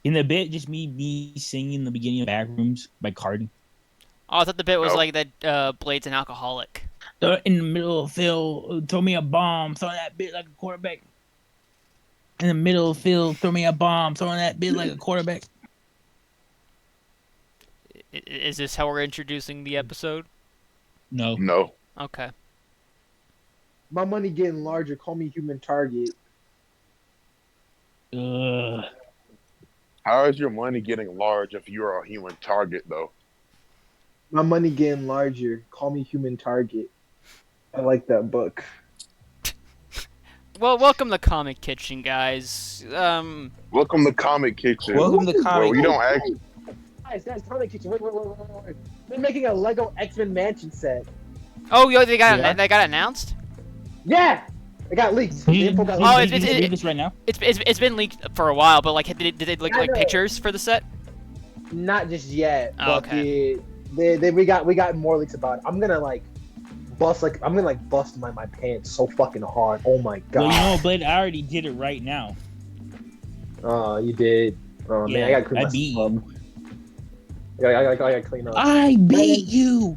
In the bit, just me singing the beginning of Backrooms by Cardi. Oh, I thought the bit was No. like that Blade's an alcoholic. In the middle of Phil, throw me a bomb, throwing that bit like a quarterback. In the middle of Phil, throw me a bomb, throwing that bit like a quarterback. Is this how we're introducing the episode? No. No. Okay. My money getting larger. Call me human target. Ugh. How is your money getting large if you're a human target, though? My money getting larger. Call me human target. I like that book. Well, welcome to Comic Kitchen, guys. Welcome to Comic Kitchen. Welcome to Where Comic. we don't act. Guys, Comic Kitchen. Wait. They're making a Lego X-Men Mansion set. Oh, yo, they got Yeah. they got announced. Yeah! It got leaked. The info got Oh, leaked. it's- read this right now. It's been leaked for a while, but like, did they look I like know. pictures for the set? Not just yet, Oh, but okay. we got more leaks about it. I'm gonna bust my pants so fucking hard. Oh my god. Well, you know, Blade, I already did it right now. Oh, you did. Oh man, I gotta clean I my beat stuff. you. I gotta clean up. I beat you.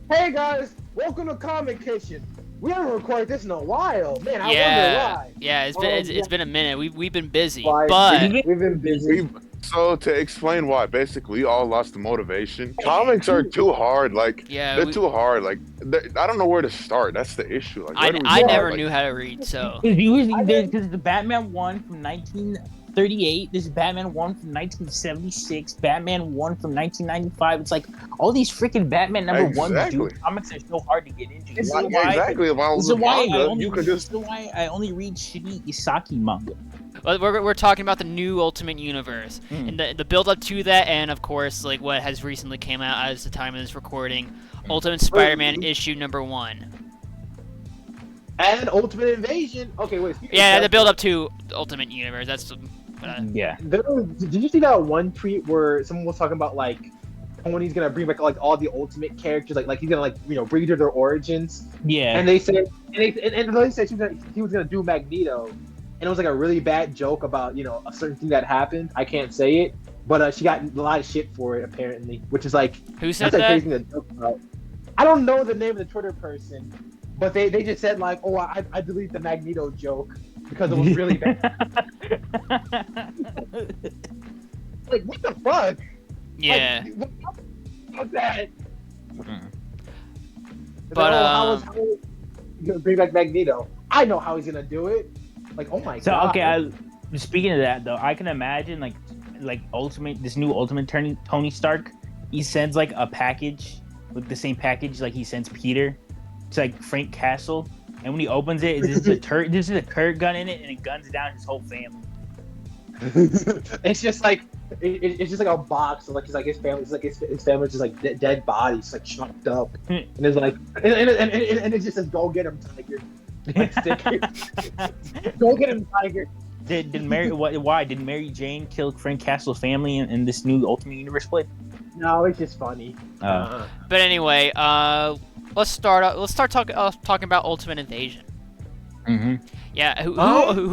Hey guys, welcome to Comic Kitchen. We haven't recorded this in a while, man. I wonder Yeah, why. yeah. It's been a minute. We've been busy, Why? but We've been busy. So to explain why, basically, we all lost the motivation. Comics are too hard. Like yeah, they're too hard. Like I don't know where to start. That's the issue. Like where do we I start? never Like, knew how to read, so Because the Batman one from 1938, this is Batman one from 1976, Batman one from 1995. It's like all these freaking Batman number ones, Exactly. dude. Comics are so hard to get into. It's Why- yeah, exactly. If I This was is a why I manga, only you could read, just. this is why I only read shitty Isaki manga. we're talking about the new Ultimate Universe Mm. and the build up to that, and of course, like what has recently came out as the time of this recording, Ultimate Spider-Man issue #1. And Ultimate Invasion. Okay, wait. speaking Yeah, of the that, build up to Ultimate Universe. That's Yeah. Did you see that one tweet where someone was talking about like Tony's gonna bring back like all the Ultimate characters, like he's gonna bring to their origins, Yeah. and they said they said he was gonna do Magneto, and it was like a really bad joke about a certain thing that happened. I can't say it, but she got a lot of shit for it apparently, which is like who said that's a that? crazy thing to joke about. I don't know the name of the Twitter person, but they just said like, oh, I deleted the Magneto joke because it was really bad. Like what the fuck? Yeah, Like, what's that? Mm. But, how is he gonna bring back Magneto? I know how he's gonna do it. Like, oh my So god. okay, speaking of that though, I can imagine like this new Ultimate Tony Stark. He sends like a package with the same package like he sends Peter. It's like Frank Castle, and when he opens it, there's a turret gun in it, and it guns down his whole family. It's just like it's just like a box of like his family. It's like his family's just like dead bodies, like chopped up, and it's like and it just says "Go get him, Tiger." Like sticker. Go get him, Tiger. Why did Mary Jane kill Frank Castle's family in this new Ultimate Universe play? No, it's just funny. but anyway, let's start talking about Ultimate Invasion. Mm-hmm. Yeah, who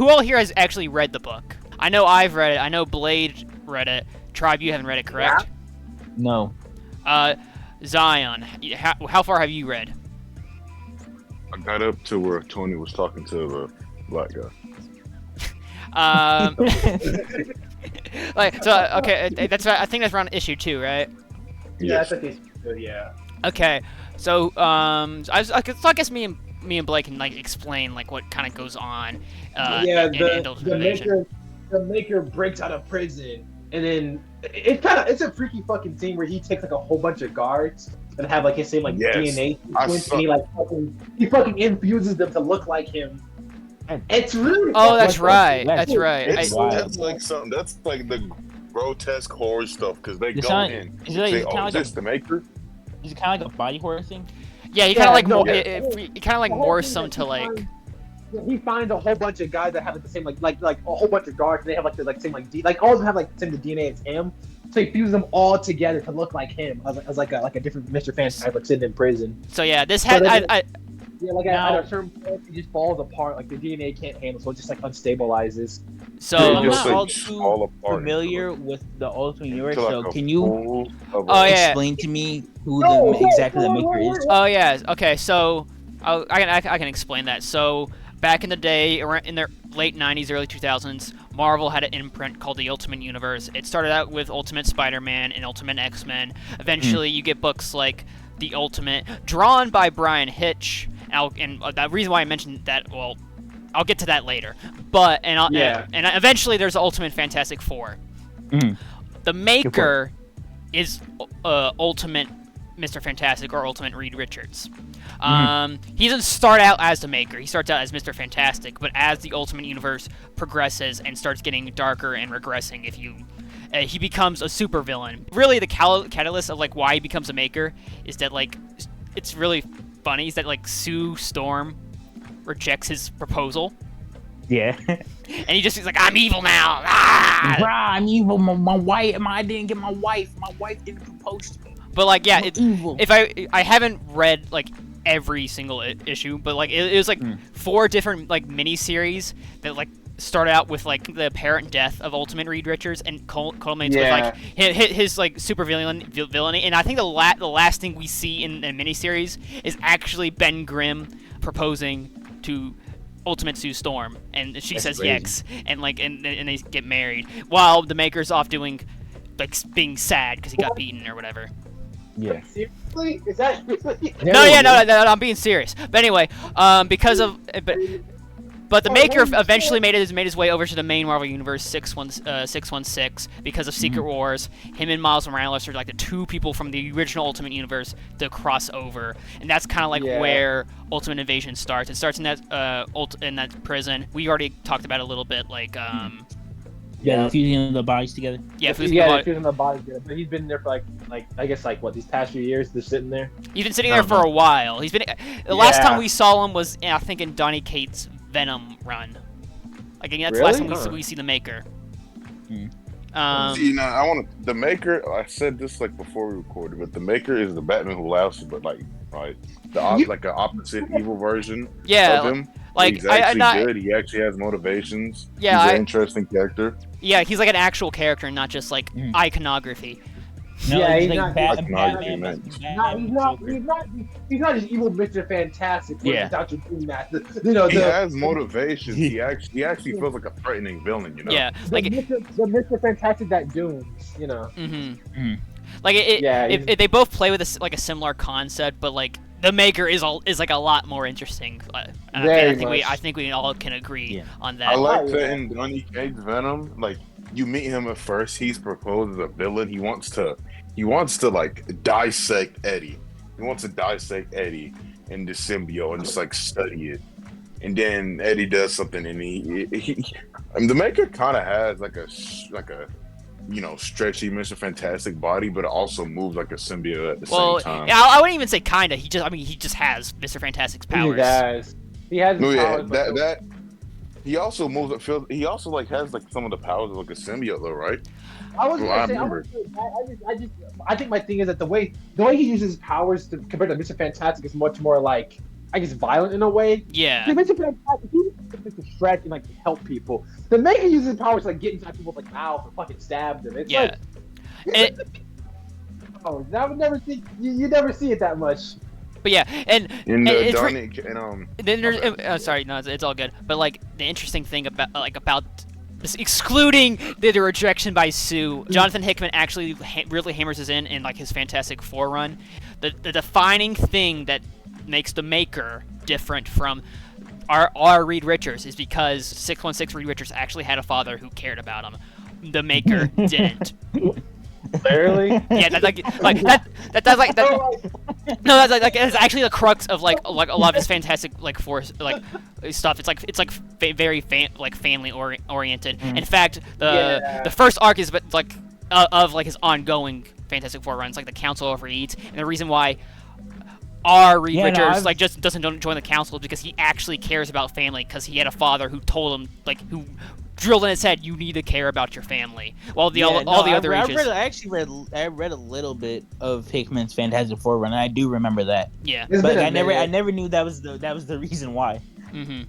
all here has actually read the book? I know I've read it. I know Blade read it. Tribe, you haven't read it, correct? No. Zion, how far have you read? I got up to where Tony was talking to the black guy. Like so, okay. I think that's around issue 2, right? Yes. that's okay. Yeah. Okay, so I guess me and Blake can like explain like what kind of goes on. In Ultimate Invasion. The maker breaks out of prison, and then it's a freaky fucking scene where he takes like a whole bunch of guards and have like his same like Yes. DNA I sequence, saw- and he fucking infuses them to look like him. It's really Oh, that's fucking- right. That's right. That's like something. That's like the grotesque horror stuff because they It's go not- in. is it like- Say, it's oh, kinda is like this the maker? Is it kind of like a body horror thing? Yeah, he kind of like no, he kind of like The whole morphs thing them is to like. he finds a whole bunch of guys that have like the same like a whole bunch of guards. And they have like the same like all of them have like the same DNA as him. So he fuses them all together to look like him as like a different Mr. Fantastic like sitting in prison. So yeah, this So had then- like Now- at a certain point, it just falls apart. Like the DNA can't handle, so it just like unstabilizes. So I'm just, not like, all fall too apart familiar with the Ultimate Universe, to, like, so a can you full of Oh, a- yeah. explain to me who exactly the maker is? Oh yeah. Okay. So I can explain that. So back in the day, in the late '90s, early 2000s, Marvel had an imprint called the Ultimate Universe. It started out with Ultimate Spider-Man and Ultimate X-Men. Eventually, you get books like The Ultimate, drawn by Brian Hitch. And the reason why I mentioned that, well, I'll get to that later. But and eventually, there's the Ultimate Fantastic Four. Mhm. The maker is Ultimate Mr. Fantastic or Ultimate Reed Richards. He doesn't start out as the maker. He starts out as Mr. Fantastic, but as the Ultimate Universe progresses and starts getting darker and regressing, he becomes a supervillain. Really, the catalyst of like why he becomes a maker is that like it's really funny. Is that like Sue Storm rejects his proposal, Yeah. and he's like, "I'm evil now." Ah! Bruh, I'm evil. My wife. I didn't get my wife. My wife didn't propose to me. But like, yeah, I'm evil. if I haven't read like every single issue, but like it was like 4 different like mini-series that like start out with like the apparent death of Ultimate Reed Richards and culminates with like his like super villainy. And I think the last thing we see in the miniseries is actually Ben Grimm proposing to Ultimate Sue Storm, and she says crazy. yes, and like and they get married while the maker's off doing like being sad because he got beaten or whatever. Yeah. Seriously? Is that really? No, I'm being serious. But anyway, because of but the maker eventually made his way over to the main Marvel Universe 616 because of Secret Wars. Him and Miles Morales are like the 2 people from the original Ultimate Universe to cross over, and that's kind of like where Ultimate Invasion starts. It starts in that prison. We already talked about it a little bit, like Yeah, fusing the bodies together. they're fusing the body together. But he's been there for like I guess like what, these past few years, they're sitting there. He's been sitting there for a while. He's been the last time we saw him was I think in Donny Cates' Venom run. Like that's the last time we see the maker. See, now I want to. The maker. I said this like before we recorded, but the maker is the Batman who laughs, but like right, like an opposite evil version of him. Like he's actually good. He actually has motivations. Yeah, he's an interesting character. Yeah, he's like an actual character, not just like iconography. No, Yeah, he's he's like not- Batman. He's not just evil Mr. Fantastic. Yeah. Dr. Doom Master. He has motivations. He actually feels like a threatening villain. You know. Yeah, the like Mr. Fantastic that dooms. You know. like Yeah, if they both play with a similar concept, but like the maker is like a lot more interesting. And I think we all can agree on that. I like that in Donny Cates' Venom. Like you meet him at first, he's proposed as a villain. He wants to like dissect Eddie. He wants to dissect Eddie in the symbiote and just like study it. And then Eddie does something, and the maker kind of has like a stretchy Mr. Fantastic body, but it also moves like a symbiote at the same time. Yeah, I wouldn't even say kinda. He just has Mr. Fantastic's powers. He has his powers. that he also moves. He also like has like some of the powers of like a symbiote, though, right? I think my thing is that the way he uses his powers compared to Mr. Fantastic is much more like, I guess, violent in a way. Yeah. Mr. Fantastic, he's to stretch and like help people. The Maker uses his powers to like get inside people's like mouth and fucking stab them. It's like, I would never see you never see it that much. But yeah, and then there's sorry, no, it's all good. But like the interesting thing about excluding the rejection by Sue, Jonathan Hickman actually really hammers this in like his Fantastic Four run. The defining thing that makes the Maker different from our Reed Richards is because 616 Reed Richards actually had a father who cared about him. The Maker didn't. Literally? Yeah, that's actually the crux of like a lot of his Fantastic like Force like stuff. It's very family oriented. In fact, the first arc is like of like his ongoing Fantastic Four runs, like the Council of Reeds, and the reason why Reed Richards like just doesn't join the council is because he actually cares about family, because he had a father who told him, like, who drilled in his head, you need to care about your family. While the all the other ages. I read a little bit of Hickman's Fantastic Four run, and I do remember that. Yeah. But I never knew that was the reason why. Mm-hmm.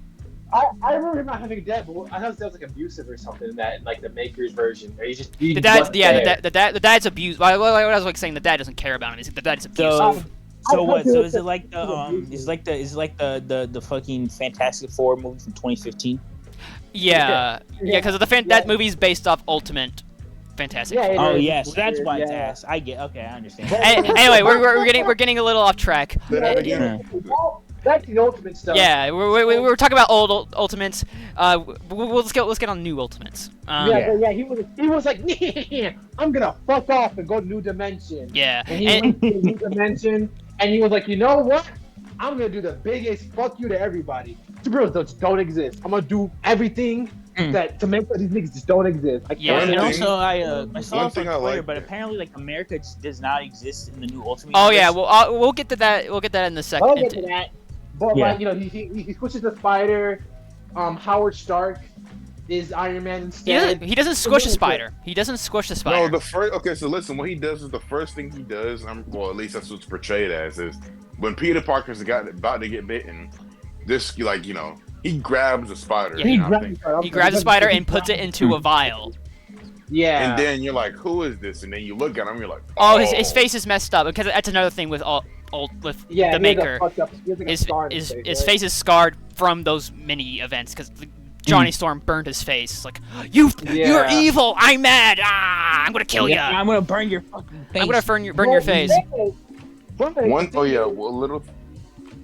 I remember him not having a dad, but I thought that was like abusive or something in that, like the Maker's version. Or The dad's abused. What I was like saying, the dad doesn't care about him. The dad's abusive. So what? So is it like the fucking Fantastic Four movie from 2015? Yeah, because that movie is based off Ultimate Fantastic Four. Oh yeah, so that's why it's ass. I get. Okay, I understand. Anyway, we're getting a little off track. Back to the Ultimate stuff. Yeah, we were talking about old Ultimates. Let's get on new Ultimates. He was like, I'm gonna fuck off and go to New Dimension. Yeah, and he went to New Dimension, and he was like, you know what? I'm gonna do the biggest fuck you to everybody. Superheroes don't exist. I'm gonna do everything that to make sure these niggas just don't exist. And also I saw it on Twitter, but apparently like America just does not exist in the new Ultimate. Oh yeah, well we'll get to that. We'll get that in the second. I'll get to that. But like he squishes the spider. Howard Stark is Iron Man instead. He doesn't squish a spider. He doesn't squish the spider. No, so listen, what he does is the first thing he does, well, at least that's what's portrayed as, is when Peter Parker's about to get bitten, he grabs a spider. Yeah, he grabs a spider and puts it into a vial. Yeah. And then you're like, who is this? And then you look at him, you're like, oh, his face is messed up, because that's another thing with the Maker. His face is scarred from those mini events, because Johnny Storm burned his face. Like, you're evil. I'm mad. I'm gonna kill you. I'm gonna burn your fucking face. I'm gonna burn your face. Little.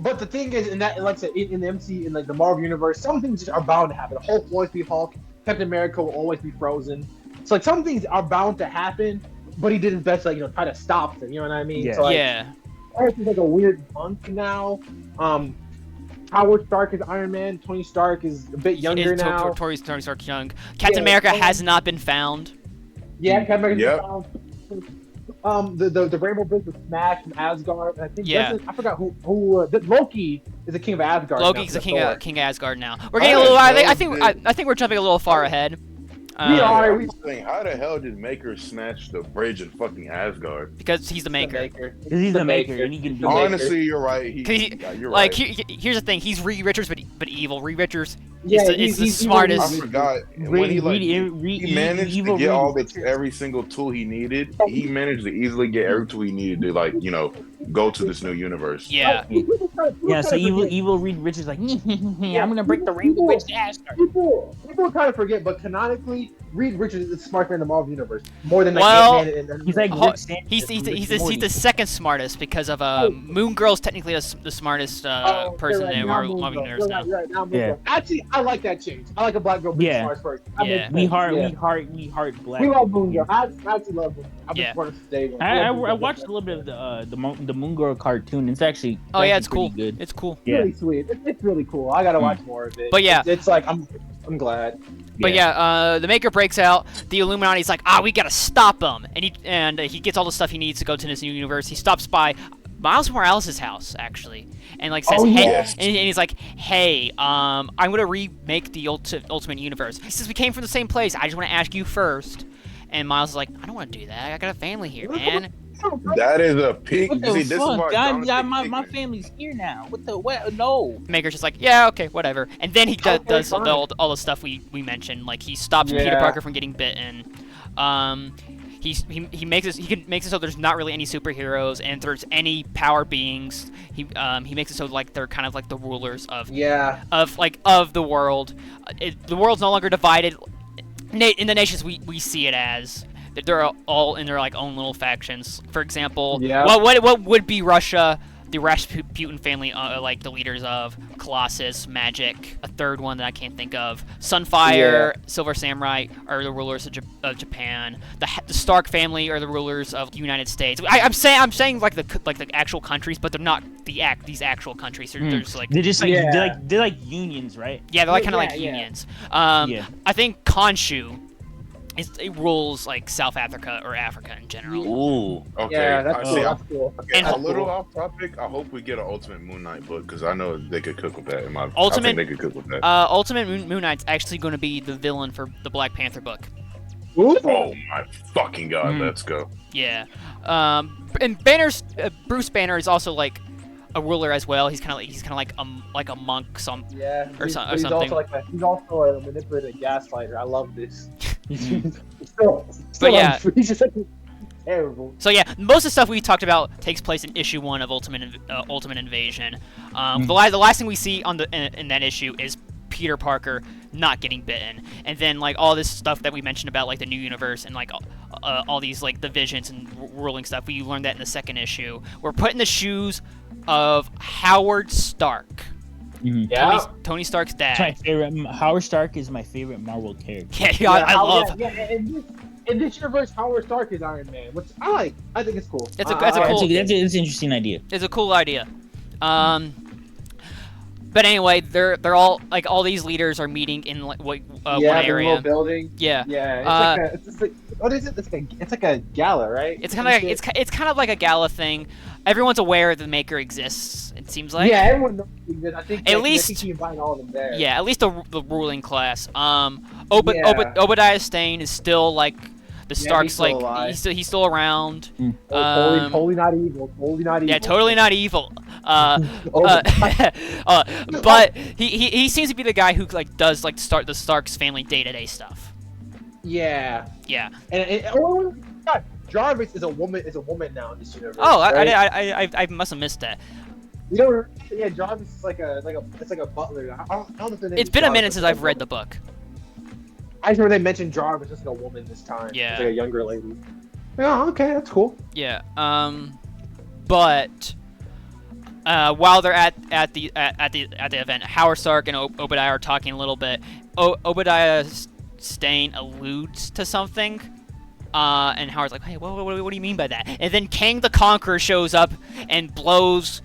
But the thing is, in that, like I said, in the MC, in like the Marvel universe, some things just are bound to happen. Hulk will always be Hulk. Captain America will always be frozen. So like some things are bound to happen, but he did his best to try to stop them. You know what I mean? Yeah. So, yeah. He's like a weird monk now. Howard Stark is Iron Man. Tony Stark is a bit younger now. Tony Stark's young. Captain America has not been found. Yeah, Captain America's been found. The Rainbow Bridge was smashed in Asgard. And I think I forgot who Loki is the king of Asgard. Loki's the king of Asgard now. We're getting a little. I think we're jumping a little far ahead. How the hell did Maker smash the bridge in fucking Asgard? Because he's the Maker. He's the Maker, and he can do Honestly, you're right. You're right. Here's the thing. He's Reed Richards, but evil. Reed Richards is the smartest. I forgot. When he managed to get every single tool he needed, he managed to easily get every tool he needed to, go to this new universe. Yeah. Yeah, so evil Reed Richards like, I'm gonna break the Rainbow Bridge to Asgard. People kind of forget, but canonically, Reed Richards is smarter in the Marvel universe more than he's like he's the second smartest, because of Moon Girl's technically the smartest person in the Marvel universe now. Yeah. Actually, I like that change. I like a black girl being the smartest person. We heart black. We love Moon Girl. I actually love Moon Girl. I've been supporting her today. I watched a little bit of the Moon Girl cartoon. It's actually it's cool. Good. It's cool. It's really sweet. It's really cool. I gotta watch more of it. But yeah, it's like I'm glad. But the Maker breaks out. The Illuminati's like, we gotta stop him, and he gets all the stuff he needs to go to this new universe. He stops by Miles Morales' house, actually, and like says, and he's like, hey, I'm gonna remake the Ultimate Universe. He says, we came from the same place. I just want to ask you first. And Miles is like, I don't want to do that. I got a family here, man. That is a peak. What the fuck? My family's here now. What? No. Maker's just like, yeah, okay, whatever. And then he does all the stuff we mentioned. Like, he stops Peter Parker from getting bitten. He makes it so there's not really any superheroes, and if there's any power beings, he makes it so like they're kind of like the rulers of the world. The world's no longer divided. In the nations we see it as, they're all in their like own little factions. For example, what would be Russia? The Rasputin family, like the leaders of Colossus, Magic, a third one that I can't think of. Sunfire, Silver Samurai are the rulers of Japan. The Stark family are the rulers of the United States. I'm saying like the actual countries, but they're not these actual countries. They're just like they're like unions, right? Yeah, they're like kind of like unions. I think Khonshu it rules like South Africa or Africa in general. Ooh, okay. Yeah, that's cool. See, That's cool. okay, And- a little off topic. I hope we get an Ultimate Moon Knight book because I know they could cook with that. I Ultimate- think they could cook with that. Ultimate Moon Knight's actually going to be the villain for the Black Panther book. Ooh. Oh my fucking god! Mm. Let's go. Yeah. And Banner's Bruce Banner is also like a ruler as well. He's kind of like a monk. Yeah, Or he's, so- or he's something. Also he's also a manipulative gaslighter. I love this. Mhm. But yeah. he's just like terrible. So yeah, most of the stuff we talked about takes place in issue 1 of Ultimate Invasion. The last thing we see on in that issue is Peter Parker not getting bitten, and then like all this stuff that we mentioned about like the new universe and like all these like divisions and ruling stuff. We learned that in the second issue. We're put in the shoes of Howard Stark, Mhm. Yeah. Tony Stark's It's my dad. favorite. Howard Stark is my favorite Marvel character. Yeah, I love. Yeah, in this universe, Howard Stark is Iron Man, which I like. I think it's cool. That's a I- cool- That's an interesting idea. It's a cool idea. But anyway, they're all like all these leaders are meeting in like one the little area. building. Yeah. Yeah, it's just like what is it? It's like a gala, right? It's kind of like it's kind of like a gala thing. Everyone's aware the Maker exists. It seems like. yeah, everyone knows this. I think At I least- think he invited all of them there. Yeah, at least the ruling class. Yeah. Obadiah Stane is still like the Yeah, Starks. he's still Like alive. he's still around. Totally not evil. Totally not evil. Yeah, totally not evil. Oh, But he seems to be the guy who like does like start the Starks family day-to-day stuff. yeah. Yeah. And oh God, Jarvis is a woman. Is a woman now in this universe. Oh, right? I must have missed that. You know, yeah, Jarvis is like a butler. I don't know if the name It's is been a Jarvis, minute it's since like I've read the book. I just remember they mentioned Jarvis as like a woman this time. Yeah. It's like a younger lady. Oh, okay, that's cool. Yeah. But while they're at the event, Howard Stark and Obadiah are talking a little bit. Obadiah Stane alludes to something, and Howard's like, "Hey, what do you mean by that?" And then Kang the Conqueror shows up and blows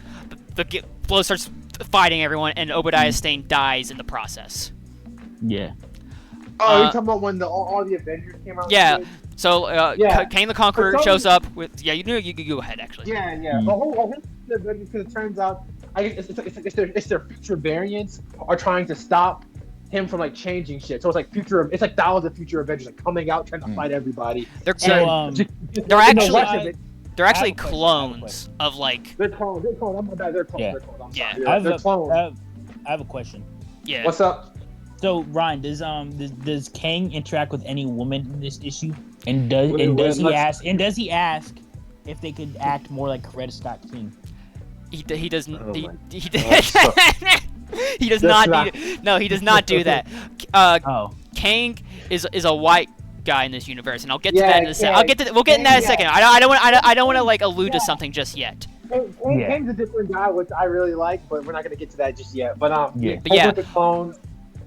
starts fighting everyone, and Obadiah Stane dies in the process. Yeah. Oh, you're talking about when all the Avengers came out? Yeah. So Yeah. Kang the Conqueror For some shows up with you go ahead actually. Yeah. Mm. The whole Avengers, because it turns out, I guess it's their future variants are trying to stop him from like changing shit. So it's like it's like thousands of future Avengers like coming out trying to fight everybody. They're So, they're actually- They're I actually have a question, clones of like they're clones. They're clones. I'm bad. They're clones. Yeah. They're clones. I'm Yeah. sorry. I have They're a- clones. I have a question. yeah. What's up? So Ryan, does Kang interact with any woman in this issue? And does he ask if they could act more like Coretta Scott King? He doesn't. Oh he, my he, he does That's not. No, he does not do that. Oh. Kang is a white guy in this universe, and I'll get to Yeah, that in a second. We'll get in that in a second. I don't want to like allude to something just yet. Yeah. Kang's a different guy, which I really like, but we're not gonna get to that just yet. But Yeah. But yeah. with the clones,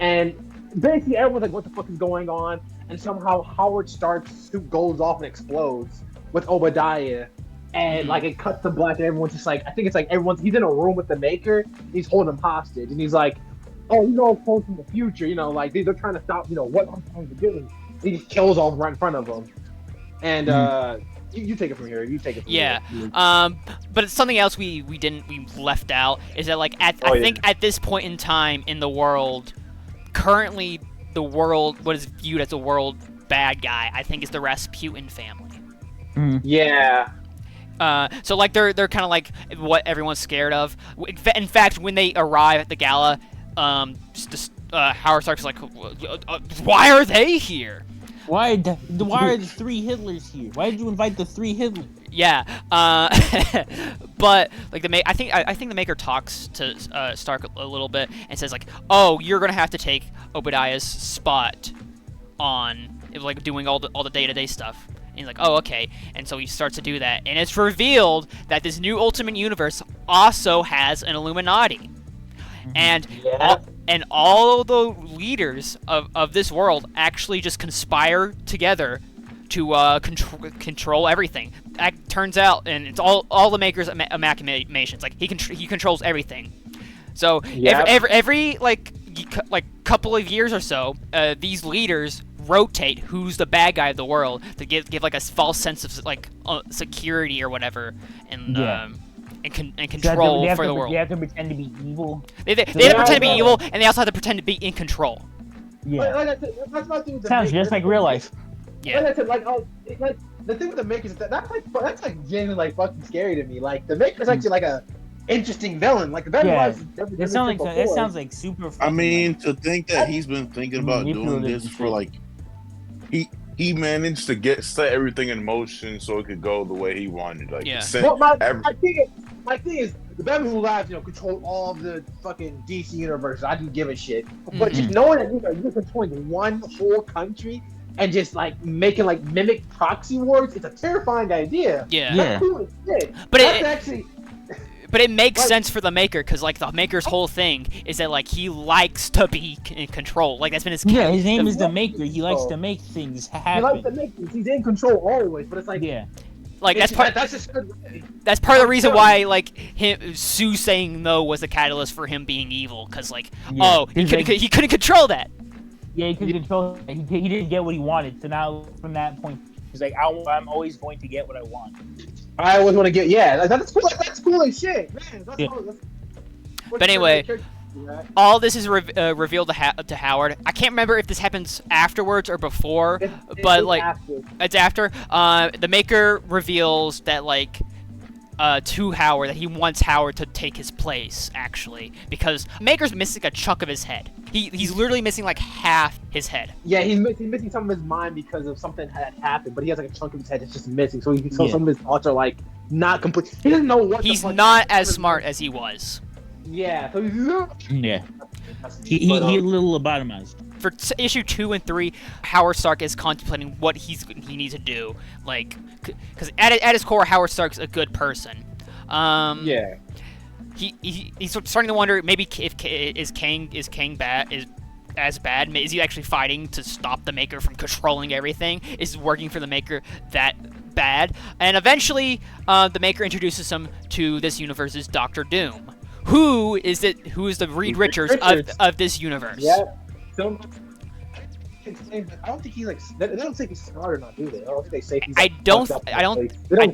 and basically everyone's like, "What the fuck is going on?" And somehow Howard Stark's suit goes off and explodes with Obadiah, and like it cuts to black, and everyone's just like, I think it's like he's in a room with the Maker, he's holding him hostage, and he's like, "Oh, you know, clones from the future, you know, like they're trying to stop, you know, what I'm trying to do." He just kills all right in front of him, and you take it from here. You take it from Yeah. here. But it's something else we left out is that like I think at this point in time in the world, currently the world what is viewed as a world bad guy I think is the Rasputin family. Yeah. So like they're kind of like what everyone's scared of. In fact, when they arrive at the gala, Howard Stark's like, "Why are they here?" Why are the three Hitlers here? Why did you invite the three Hitlers? Yeah, but like I think the Maker talks to Stark a little bit and says like, "Oh, you're gonna have to take Obadiah's spot on like doing all the day-to-day stuff." And he's like, "Oh, okay." And so he starts to do that, and it's revealed that this new Ultimate Universe also has an Illuminati, and all the leaders of this world actually just conspire together to control everything. That turns out, and it's all the Maker's machinations. Like he controls everything. So every like couple of years or so, these leaders rotate who's the bad guy of the world to give like a false sense of like security or whatever, and and control for the world. They have to pretend to be evil. They have to pretend to be evil, and they also have to pretend to be in control. Yeah. That's my thing with the Sounds Maker. just like real life. Yeah. Like I said, like the thing with the Maker is that's like genuinely like fucking scary to me. Like the Maker's actually like a interesting villain. Like the villain That sounds like super. I mean, to think that he's been thinking about doing this for like, he managed to set everything in motion so it could go the way he wanted. Like, Well, my thing is the Batman Who Laughs, control all of the fucking DC universe. I don't give a shit. But just knowing that you're controlling one whole country and just like making like mimic proxy wars, it's a terrifying idea. Yeah. That's cool as shit. But But it makes sense for the Maker, because like the Maker's whole thing is that like he likes to be in control. Like that's been his his name is the Maker. He likes to make things happen. He likes to make things. He's in control always. But it's like like that's part of the reason why like Sue saying no was the catalyst for him being evil, because like he couldn't control that. Yeah, he couldn't control it. He didn't get what he wanted. So now from that point he's like, I'm always going to get what I want. I always want to get that's cool. That's cool as shit, man. But anyway, all this is revealed to Howard. I can't remember if this happens afterwards or before, but like it's after. The Maker reveals that like to Howard that he wants Howard to take his place, actually, because Maker's missing a chunk of his head. He's literally missing like half his head. Yeah, he's missing some of his mind because of something that happened, but he has like a chunk of his head that's just missing. So some of his thoughts are like not complete. He doesn't know what. He's not as smart as he was. Yeah. So he a little lobotomized. For issue 2 and 3, Howard Stark is contemplating what he needs to do, like, because at his core, Howard Stark's a good person. He's starting to wonder maybe if Kang as bad? Is he actually fighting to stop the Maker from controlling everything? Is working for the Maker that bad? And eventually, the Maker introduces him to this universe's Doctor Doom. Who is the Reed Richards of this universe? Yeah. I don't think they don't say he's smart or not, do they? I don't think they say he's. They don't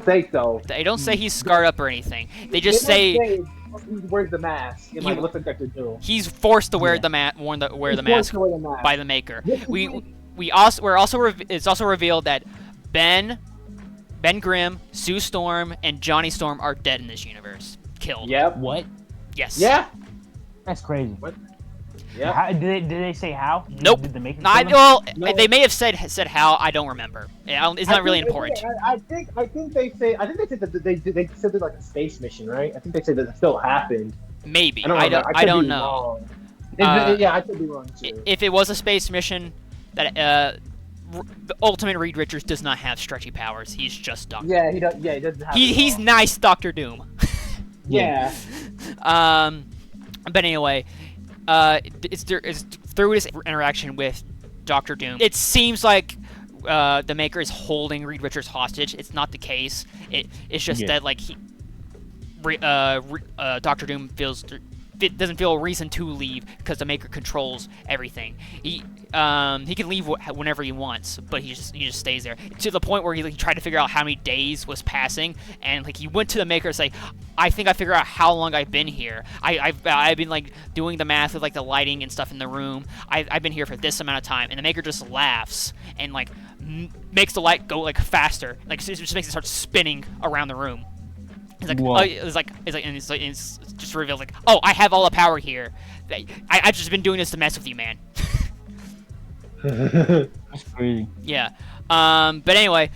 say so. They don't say he's scarred up or anything. They just say he wears the mask and like looks like Dr. Doom. He's forced to wear the mask by the Maker. It's also revealed that Ben Grimm, Sue Storm, and Johnny Storm are dead in this universe. Killed. Yep. What? Yes. Yeah. That's crazy. What? Yeah. Did they say how? Nope. Did the Maker no. They may have said how. I don't remember. It's not really important. I think they said that they said it like a space mission, right? I think they said that it still happened. Maybe. I don't know. I could be wrong too. If it was a space mission, that the Ultimate Reed Richards does not have stretchy powers. He's just Doctor. Yeah, he does. Yeah, he doesn't have. He's nice, Doctor Doom. Yeah. But anyway. It's through his interaction with Doctor Doom. It seems like the Maker is holding Reed Richards hostage. It's not the case. It's just that like Doctor Doom doesn't feel a reason to leave because the Maker controls everything. He can leave whenever he wants, but he just stays there to the point where he tried to figure out how many days was passing, and like he went to the Maker to say, I think I figured out how long I've been here. I've been like doing the math with like the lighting and stuff in the room. I've been here for this amount of time, and the Maker just laughs and like makes the light go like faster, like it just makes it start spinning around the room. It's like, it's just revealed like, oh, I have all the power here. I've just been doing this to mess with you, man. That's crazy. Yeah. But anyway,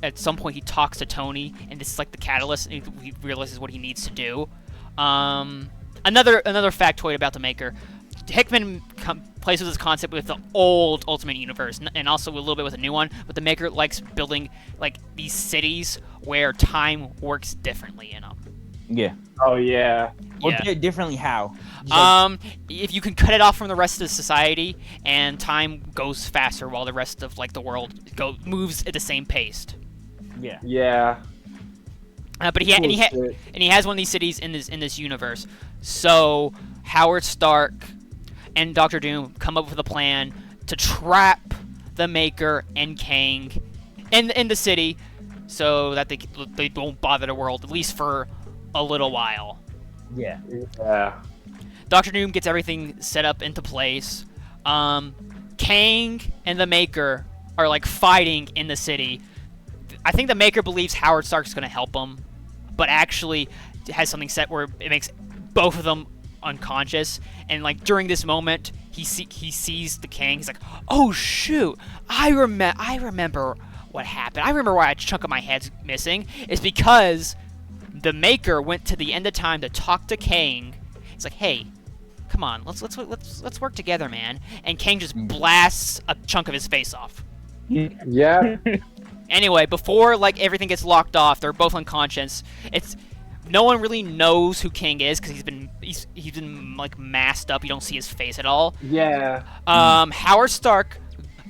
at some point he talks to Tony, and this is like the catalyst, and he realizes what he needs to do. Another factoid about the Maker. Hickman plays with this concept with the old Ultimate Universe, and also a little bit with a new one, but the Maker likes building like these cities where time works differently in them. Yeah. Oh yeah. Well, differently how? If you can cut it off from the rest of society, and time goes faster while the rest of like the world moves at the same pace. Yeah. Yeah. But he has one of these cities in this universe. So Howard Stark and Doctor Doom come up with a plan to trap the Maker, and Kang in the city, so that they don't bother the world, at least for a little while. Yeah. Yeah. Doctor Doom gets everything set up into place. Kang and the Maker are like fighting in the city. I think the Maker believes Howard Stark's going to help him, but actually has something set where it makes both of them unconscious. And like during this moment, he sees the Kang. He's like, "Oh shoot! I remember what happened. I remember why a chunk of my head's missing. It's because the Maker went to the end of time to talk to Kang. He's like, hey, come on, let's work together, man." And Kang just blasts a chunk of his face off. Yeah. Anyway, before like everything gets locked off, they're both unconscious. No one really knows who Kang is because he's been like masked up. You don't see his face at all. Yeah. Howard Stark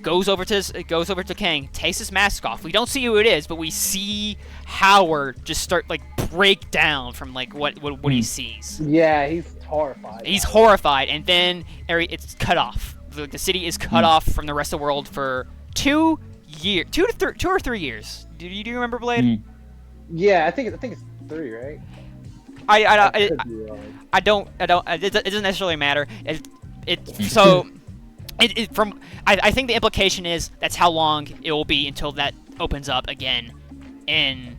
goes over to Kang, takes his mask off. We don't see who it is, but we see Howard just start like break down from like what he sees. Yeah, he's horrified. He's horrified, and then it's cut off. The city is cut off from the rest of the world for 2 or 3 years. Do you remember, Blade? Yeah, I think it's 3, right? I don't. It doesn't necessarily matter. I think the implication is that's how long it will be until that opens up again in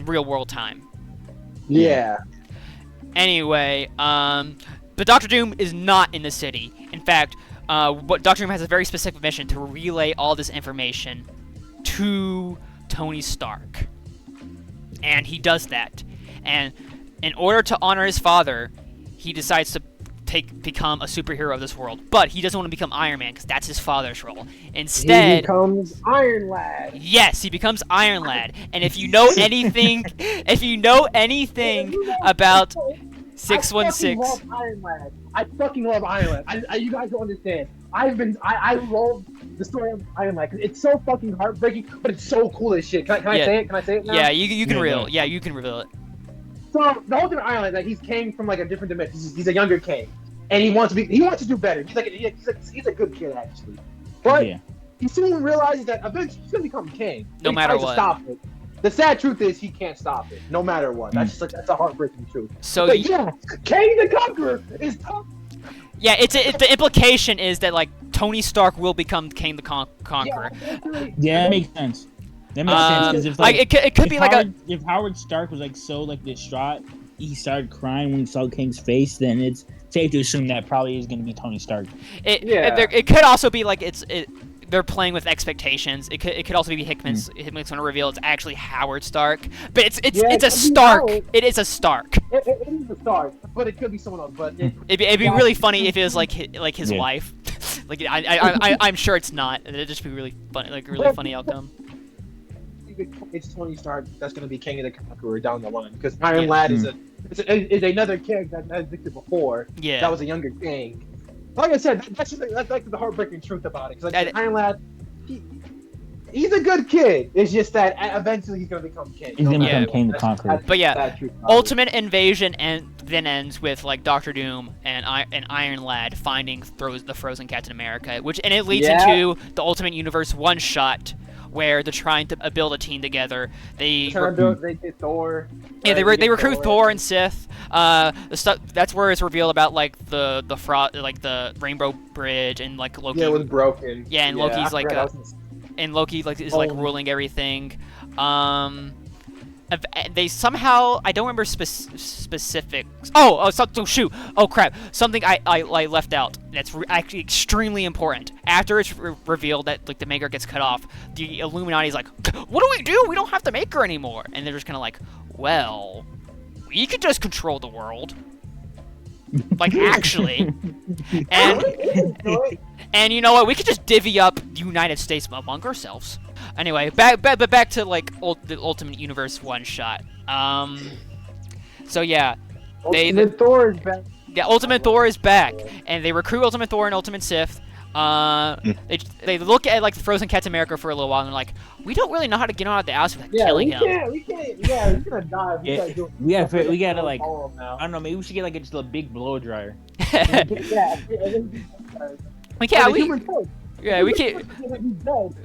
real world time. Yeah. Anyway, but Doctor Doom is not in the city. In fact, Doctor Doom has a very specific mission to relay all this information to Tony Stark, and he does that. And in order to honor his father, he decides to become a superhero of this world. But he doesn't want to become Iron Man because that's his father's role. Instead, he becomes Iron Lad. Yes, he becomes Iron Lad. And if you know anything, about 616, I fucking love Iron Lad. You guys don't understand. I love the story of Iron Lad because it's so fucking heartbreaking, but it's so cool as shit. Can I say it? Can I say it now? Yeah, you can reveal it. Yeah, you can reveal it. So the whole thing with Iron Lad is that he's came from like a different dimension. He's a younger Kang, and he wants to do better. He's a good kid actually, but he soon realizes that eventually he's gonna become Kang. No matter what. To stop it. The sad truth is he can't stop it, no matter what. That's a heartbreaking truth. So Kang the Conqueror is tough. Yeah, the implication is that like Tony Stark will become Kang the Conqueror. Yeah, that makes sense. That makes sense because if it could be if Howard Stark was like so like distraught, he started crying when he saw Kang's face, then it's safe to assume that probably is going to be Tony Stark. It could also be like they're playing with expectations. It could also be Hickman's going to reveal it's actually Howard Stark, but it's a Stark. It is a Stark. It is a Stark, but it could be someone else. But it'd be really funny if it was like his wife. Like I'm sure it's not. It'd just be really funny, like a really funny outcome. It's Tony Stark that's going to be King of the Conqueror down the line because Iron Lad is another character that existed before. Yeah, that was a younger King. Like I said, that's like the heartbreaking truth about it. Because Iron Lad, he's a good kid. It's just that eventually he's going to become King. He's going to become King the Conqueror. But yeah, Ultimate Invasion then ends with like Doctor Doom and Iron Lad finding the frozen Captain America, and it leads into the Ultimate Universe one-shot where they're trying to build a team together. They get Thor. Yeah, they recruit Thor and Sith. That's where it's revealed about like the Rainbow Bridge and like Loki. Yeah, it was broken. Yeah, and Loki's like and Loki like is like ruling everything. They somehow I don't remember specifics. Shoot! Oh crap! Something I left out that's actually extremely important. After it's revealed that like the Maker gets cut off, the Illuminati's like, "What do? We don't have the Maker anymore." And they're just kind of like, "Well, we could just control the world." Like actually, and you know what? We could just divvy up the United States among ourselves. Anyway, back to like the Ultimate Universe one shot. So yeah, Ultimate Thor is back. Yeah, Ultimate Thor is back, and they recruit Ultimate Thor and Ultimate Sith. They look at like the frozen Captain America for a little while, and they're like, we don't really know how to get him out of the house without killing him. We can't. Yeah, he's gonna die. We gotta like, I don't know, maybe we should get like just a big blow dryer. We can't. Yeah, we can't.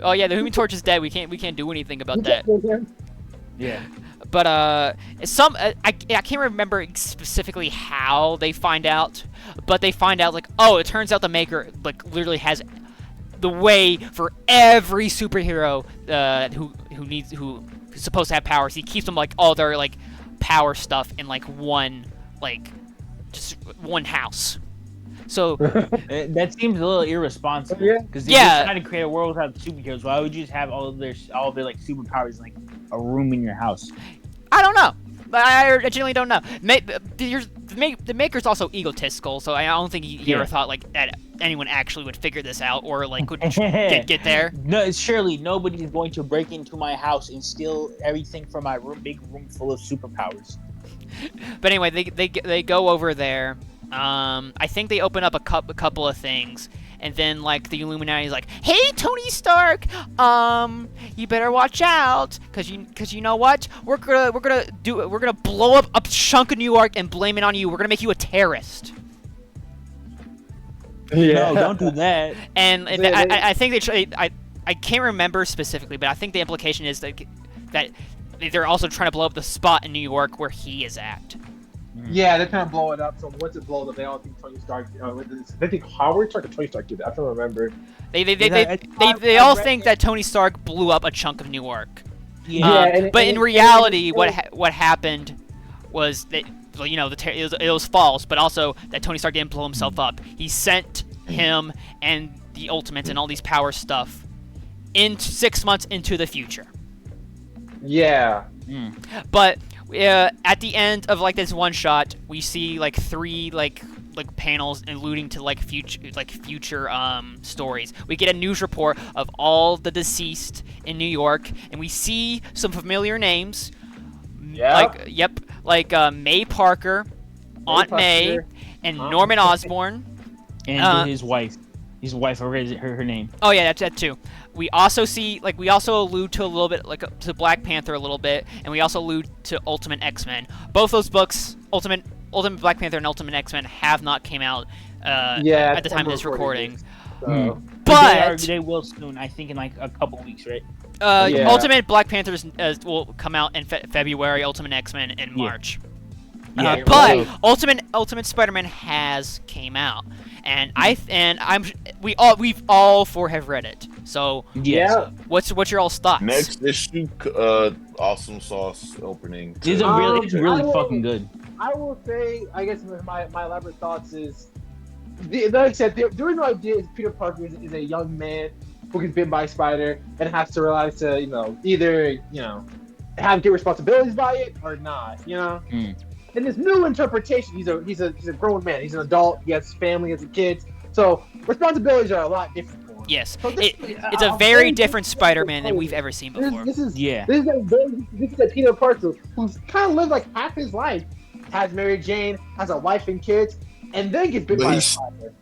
Oh yeah, the Human Torch is dead. We can't do anything about that. Yeah. But I can't remember specifically how they find out, but they find out like, oh, it turns out the Maker like literally has the way for every superhero who's supposed to have powers. He keeps them like all their like power stuff in like one just one house. So That seems a little irresponsible. Yeah. Because Yeah. you're trying to create a world without superheroes. Why would you just have all of their like superpowers in like a room in your house? I don't know. I genuinely don't know. The Maker's also egotistical, so I don't think he ever thought like that anyone actually would figure this out or like would get there. No, surely nobody's going to break into my house and steal everything from my big room full of superpowers. But anyway, they go over there. I think they open up a couple of things, and then like the Illuminati's like, "Hey, Tony Stark, you better watch out, cause you know what? We're gonna blow up a chunk of New York and blame it on you. We're gonna make you a terrorist." No, don't do that. And I think I can't remember specifically, but I think the implication is that they're also trying to blow up the spot in New York where he is at. Yeah, they kind of blow it up. So once it blows up, they all think Tony Stark. They think Howard Stark or Tony Stark did that. I don't remember. They all think that Tony Stark blew up a chunk of New York. Yeah. But in reality, what happened was that it was false, but also that Tony Stark didn't blow himself up. He sent him and the Ultimates and all these power stuff in 6 months into the future. Yeah. But at the end of like this one shot, we see like 3 like panels alluding to like future stories. We get a news report of all the deceased in New York, and we see some familiar names. Yeah. Like May Parker, Aunt May, and Norman Osborn, And his wife. His wife, or is it her name? Oh yeah, that's that too. We also allude to a little bit to Black Panther a little bit, and we also allude to Ultimate X-Men. Both those books, Ultimate Black Panther and Ultimate X-Men, have not came out at the time of this recording. So. But they will soon. I think in like a couple weeks, right? Yeah. Ultimate Black Panther will come out in February. Ultimate X-Men in March. Yeah. But Ultimate Spider-Man has came out, and we've all 4 have read it. So Yeah. what's your all's thoughts? Next issue, Awesome Sauce opening. It's really fucking good. I will say, I guess my elaborate thoughts is, like I said, the original idea is Peter Parker is a young man who gets bitten by a spider and has to realize to either get responsibilities by it or not. In this new interpretation, he's a grown man. He's an adult. He has family, he has kids. So responsibilities are a lot different for him. Yes, So it's a very different Spider-Man than we've ever seen before. This is Yeah. a Peter Parker who's kind of lived like half his life, has Mary Jane, has a wife and kids, and then gets bit by a spider.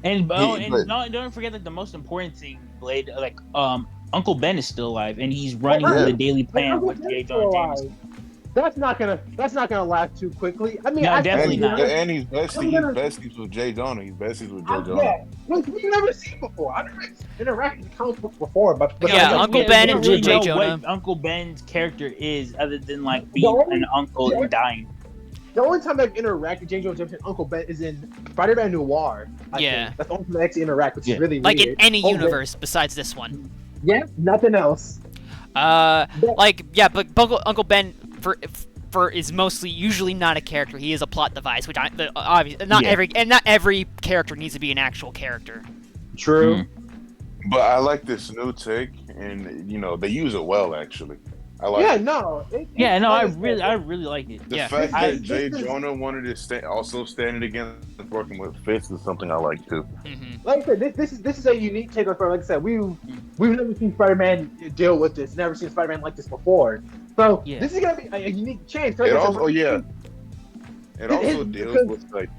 And don't forget that the most important thing, Blade, like Uncle Ben is still alive, and he's running the Daily Plan with J. Jonah Jameson. That's not gonna last too quickly. I mean, No, definitely not. And he's besties with Jay Jonah. He's besties with Joe Jonah. Yeah, we've never seen before. I've never interacted with comic books before, but Yeah, Uncle Ben and really J. know Jonah. what Uncle Ben's character is, other than like being an uncle and dying. The only time I've interacted with J. Jonah Jameson and Uncle Ben is in Spider-Man Noir. I think. That's the only time I actually interact, which is really like weird. in any universe besides this one. Yeah, nothing else. But Uncle Ben is usually not a character. He is a plot device, which obviously not every character needs to be an actual character. True. But I like this new take, and they use it well actually. I like. Yeah, it. no. I really like it. The fact that Jay Jonah wanted to also standing against working with Fitz is something I like too. Mm-hmm. Like I said, this is a unique take on Spider-Man. Like I said, we've never seen Spider-Man deal with this. Never seen Spider-Man like this before. So this is gonna be a unique change. It also deals with like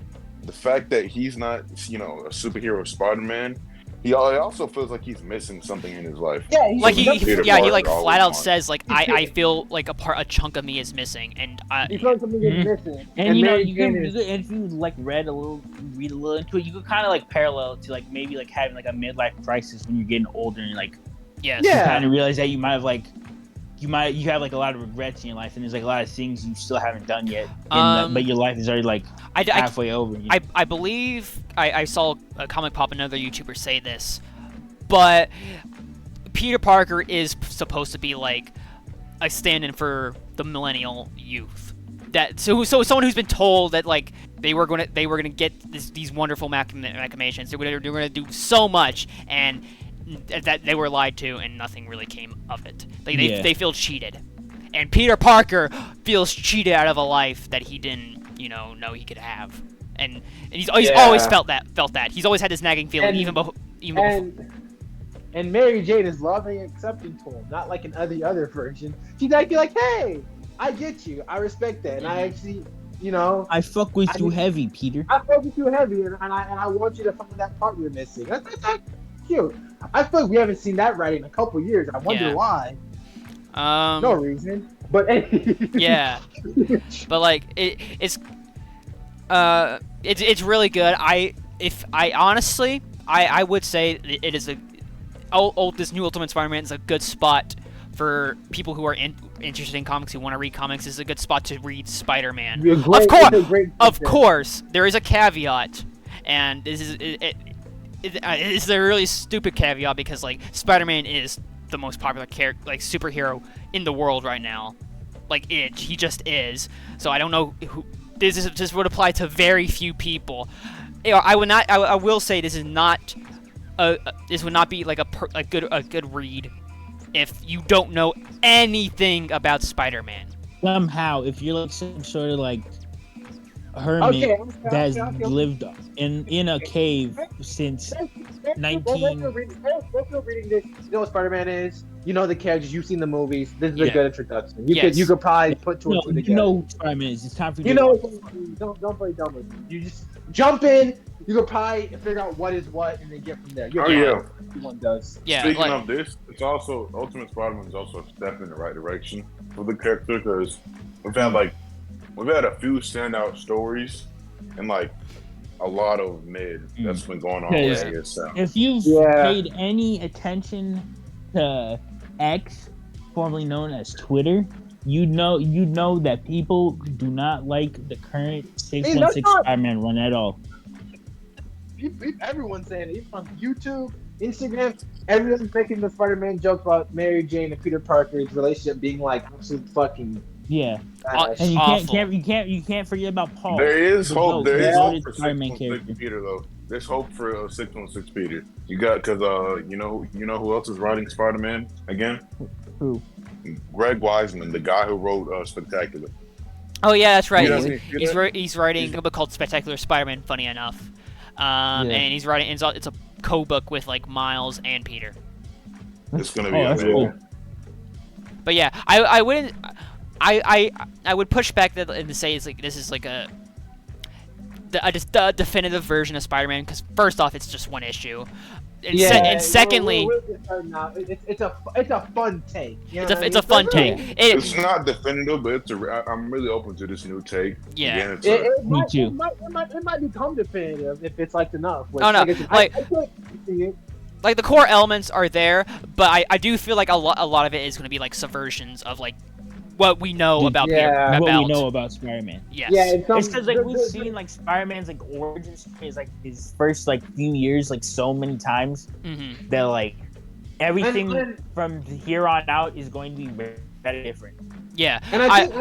the fact that he's not a superhero Spider-Man, He also feels like he's missing something in his life. Yeah, Like Peter he Parker like always flat out wants. says like I feel like a chunk of me is missing, and he feels something is Mhm. missing. And you know, Mary you Jane can, is- if you like read a little into it, you could kind of like parallel to like maybe like having like a midlife crisis when you're getting older and like yes, you Yeah. kind of realize that you might have like you have like a lot of regrets in your life and there's like a lot of things you still haven't done yet, but your life is already like I halfway over. You know? I believe I saw a comic pop another YouTuber say this, but Peter Parker is supposed to be like a stand-in for the millennial youth. That so someone who's been told that like they were gonna get these wonderful machinations. They were gonna do so much, and that they were lied to, and nothing really came of it. They feel cheated, and Peter Parker feels cheated out of a life that he didn't know he could have, and he's always felt that. He's always had this nagging feeling, And- even before. And Mary Jane is loving and accepting to him, not like in the other version. She's actually like, hey, I get you, I respect that, and I actually, I fuck with you heavy, Peter. I felt you too heavy, and I want you to find that part you're missing. That's cute. I feel like we haven't seen that writing in a couple years. I wonder Yeah. why. No reason, but Yeah, but like it's really good. I honestly would say it is this new Ultimate Spider-Man is a good spot for people who are interested in comics, who want to read comics. This is a good spot to read Spider-Man. Of course, there is a caveat, and this is it's a really stupid caveat because like Spider-Man is the most popular superhero in the world right now. Like he just is. So I don't know who this would apply to very few people. I would not. I will say this is not. This would not be like a good read if you don't know anything about Spider-Man. Somehow, if you're like some sort of like hermit that's lived in a cave since 19. Let's reading this. You know what Spider-Man is. You know the characters. You've seen the movies. This is a Yeah. good introduction. Yes. You could probably put two and two You together. know who Spider-Man is. It's time for You know, don't play dumb with me. You just jump in. You could probably figure out what is what, and then get from there. Everyone does. Yeah. Speaking of this, it's also Ultimate Spider-Man is also a step in the right direction for the character because we've had a few standout stories and like a lot of mid that's been going on with ASM. If you've paid any attention to X, formerly known as Twitter, you know that people do not like the current 616 Spider-Man run at all. Everyone's saying it, even on YouTube, Instagram, everyone's making the Spider-Man joke about Mary Jane and Peter Parker's relationship being like absolute fucking trash. And you Awful. can't forget about Paul. There is hope. There is hope for Spider-Man 616 Peter though. There's hope for 616 Peter. You got because you know who else is writing Spider-Man again? Who? Greg Wiseman, the guy who wrote Spectacular. Oh yeah, that's right. Yeah. He's writing a book called Spectacular Spider-Man. Funny enough, and he's writing. It's a co-book with like Miles and Peter. It's gonna be that's amazing. cool. But yeah, I wouldn't. I would push back and say it's like this is like a definitive version of Spider-Man because first off, it's just one issue. And secondly, it's a fun take. It's a fun take. It's not definitive, but I'm really open to this new take. Yeah. Again, Me too. It might become definitive if it's liked enough. Oh no, like the core elements are there, but I do feel like a lot of it is going to be like subversions of like what we know about what we know about Spider-Man. Yes. Yeah, It's because like we've seen like Spider-Man's like origin story is like his first like few years like so many times that like everything from here on out is going to be very, very different. Yeah. And I think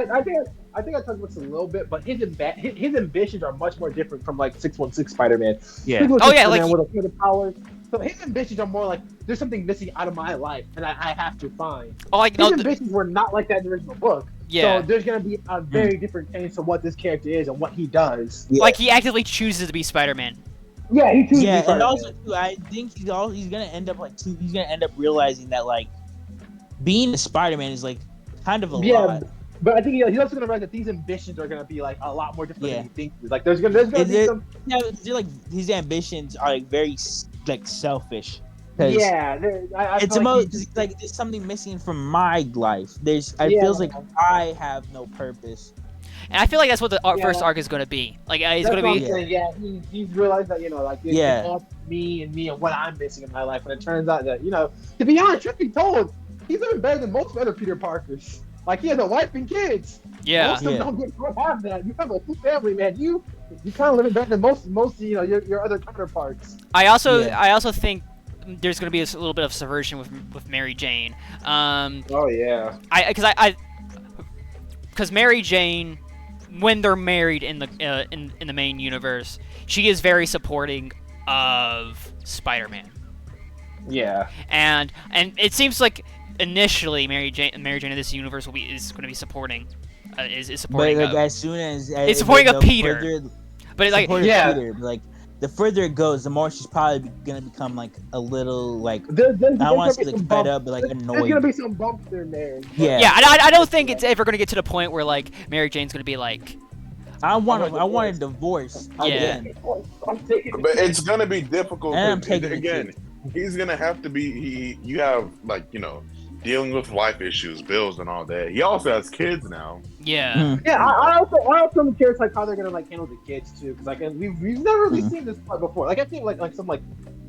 I talked about this a little bit, but his ambitions are much more different from like 616 Spider-Man. Yeah. Oh yeah, like with the powers. So his ambitions are more like there's something missing out of my life, and I have to find. His ambitions were not like that in the original book. Yeah. So there's gonna be a very different change to what this character is and what he does. Like he actively chooses to be Spider-Man. Yeah, he chooses. Yeah, and also too, I think he's gonna end up realizing that like being a Spider-Man is like kind of a lot. But I think he's also gonna realize that these ambitions are gonna be like a lot more different than he thinks. Like there's gonna be some. Yeah, like his ambitions are like very like selfish. 'Cause Yeah, I it's feel like it's like there's something missing from my life. It Yeah. feels like I have no purpose. And I feel like that's what the Yeah. first arc is going to be. Like, it's that's going what to I'm be. saying. Yeah, he's realized that like it's Yeah. all me and what I'm missing in my life. And it turns out that to be honest, truth be told, he's living better than most other Peter Parkers. Like he has a wife and kids. Yeah. Most of them don't have that. You have a full family, man. You kind of living better than most your other counterparts. I also think there's going to be a little bit of subversion with Mary Jane. Oh yeah. Because Mary Jane, when they're married in the main universe, she is very supporting of Spider-Man. Yeah. And it seems like initially Mary Jane in this universe is going to be supporting is supporting. But like, as soon as it's supporting the of Peter. further, But like Peter, like the further it goes, the more she's probably gonna become like a little like There's I don't want to say gonna be like some fed bumps. up, but like There's annoyed. gonna be some bumps in there. Yeah. Yeah, I don't think it's ever going to get to the point where like Mary Jane's going to be like, I want a divorce again. But it's gonna be difficult. And I'm 'cause taking the again. kid. He's gonna have to be. You have like dealing with life issues, bills, and all that. He also has kids now. yeah. Yeah, I also am curious like how they're gonna like handle the kids too, because like we've never really seen this part before. Like I think like some like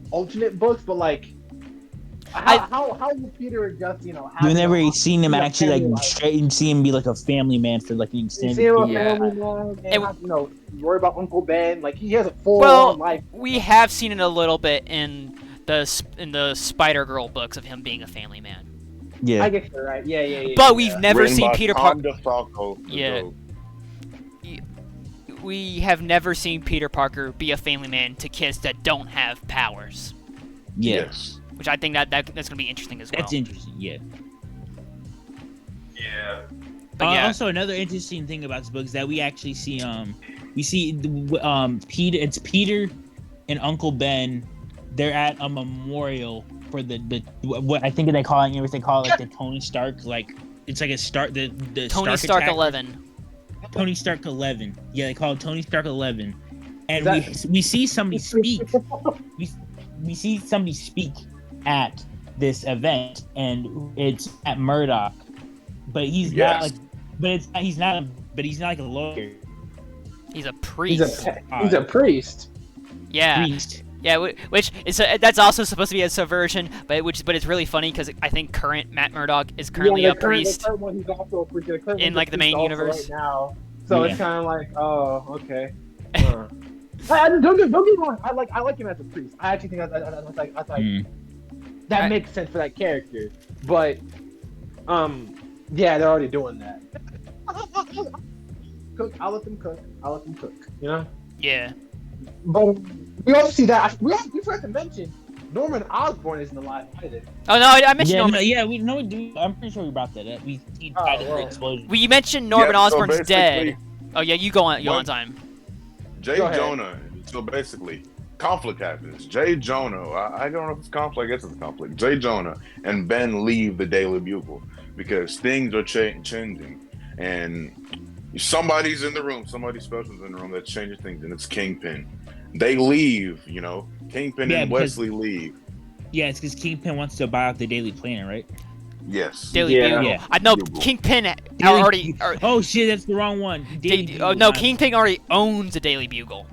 alternate books, but like how will Peter adjust? You've never seen him actually family like life. straight and see him be like a family man for like an You extended see him a period. family man, And- and worry about Uncle Ben. Like he has a full Well, life. we have seen it a little bit in the Spider-Girl books of him being a family man. Yeah. I guess you're right. Yeah. But we've never Written seen by Peter Tom Parker. DeFalco. Yeah. We have never seen Peter Parker be a family man to kids that don't have powers, Yeah. Yes. which I think that's going to be interesting as well. That's interesting. Yeah. Yeah. But yeah. Also, another interesting thing about this book is that we actually see Peter. It's Peter and Uncle Ben. They're at a memorial for the what I think they call it. They call it like the Tony Stark. Like it's like a start the Tony Stark attack. 11. Tony Stark 11. Yeah, they call it Tony Stark 11. And That- we see somebody speak. we see somebody speak at this event, and it's at Murdoch. But he's not like. He's not like a lawyer. He's a priest. He's a priest. Yeah. Priest. Yeah, which is that's also supposed to be a subversion, but it's really funny because I think current Matt Murdock is currently a priest. The current one, he's also a priest. In, like, the main universe. right now. So Yeah. it's kind of like, oh, okay. Don't get me wrong. I like him as a priest. I actually think that's like that makes sense for that character. But yeah, they're already doing that. Cook. I'll let them cook. Yeah. But we also see that we forgot to mention Norman Osborn isn't alive either. Oh no, I mentioned Yeah, Norman. we know. I'm pretty sure we brought that up. We Oh, had the well. explosion. You mentioned Norman Yeah, so Osborn's basically, dead. Oh yeah, you go on. What? Time. Jay Go ahead. Jonah. So basically, conflict happens. Jay Jonah. I don't know if it's conflict. I guess it's conflict. Jay Jonah and Ben leave the Daily Bugle because things are changing, and somebody's in the room. Somebody special's in the room that changes things, and it's Kingpin. They leave. Kingpin Yeah, and because- Wesley leave. Yeah, it's because Kingpin wants to buy out the Daily Planet, right? Yes. Daily Yeah. Bugle. Yeah. I know Bugle. Kingpin Daily- already. Oh shit, that's the wrong one. Daily Bugle, No, not- Kingpin already owns the Daily Bugle.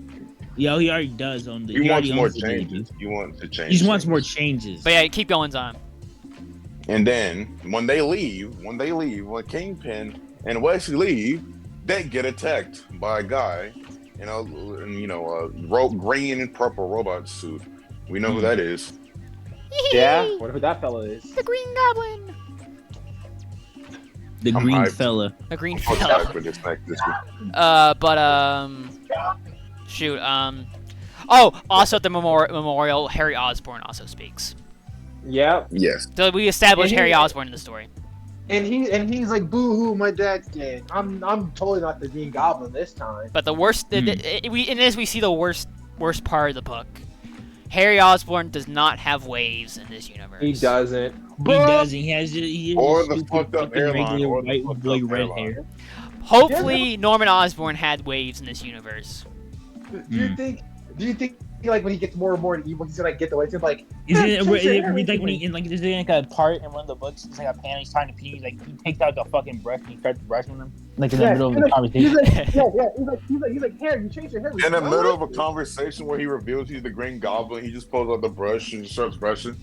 Yeah, he already does own the. He wants already more owns the Daily changes. Bugle. He wants to change. He just wants things. more changes. But yeah, keep going, Zon. And then when Kingpin and Wesley leave, they get attacked by a guy, green and purple robot suit. We know who that is. Yeah, whatever that fella is. The Green Goblin. The I'm green hyped. fella. The Green I'm excited Fella. for this week. Shoot. Oh, also at the memorial, Harry Osborn also speaks. Yeah, Yes. So we established And Harry he- Osborn in the story. and he's like, boo hoo, my dad's dead. I'm totally not the Green Goblin this time. But the worst, we see the worst part of the book. Harry Osborn does not have waves in this universe. He doesn't. He does. He has Or just the stupid fucked up fucking hairline, regular or the white, fucked like up red hairline. hair. Hopefully, Norman Osborn had waves in this universe. Do you think like when he gets more and more evil, he's gonna get the way. It's like, Is "Yeah, it change your hair." like when he in like is there like a part in one of the books? It's like a panel. He's talking to Peter. He's like he takes out the fucking brush and he starts brushing them like in the middle of the He's conversation. like, he's like, hair, you changed your hair. In the middle of a conversation where he reveals he's the Green Goblin, he just pulls out the brush and starts brushing.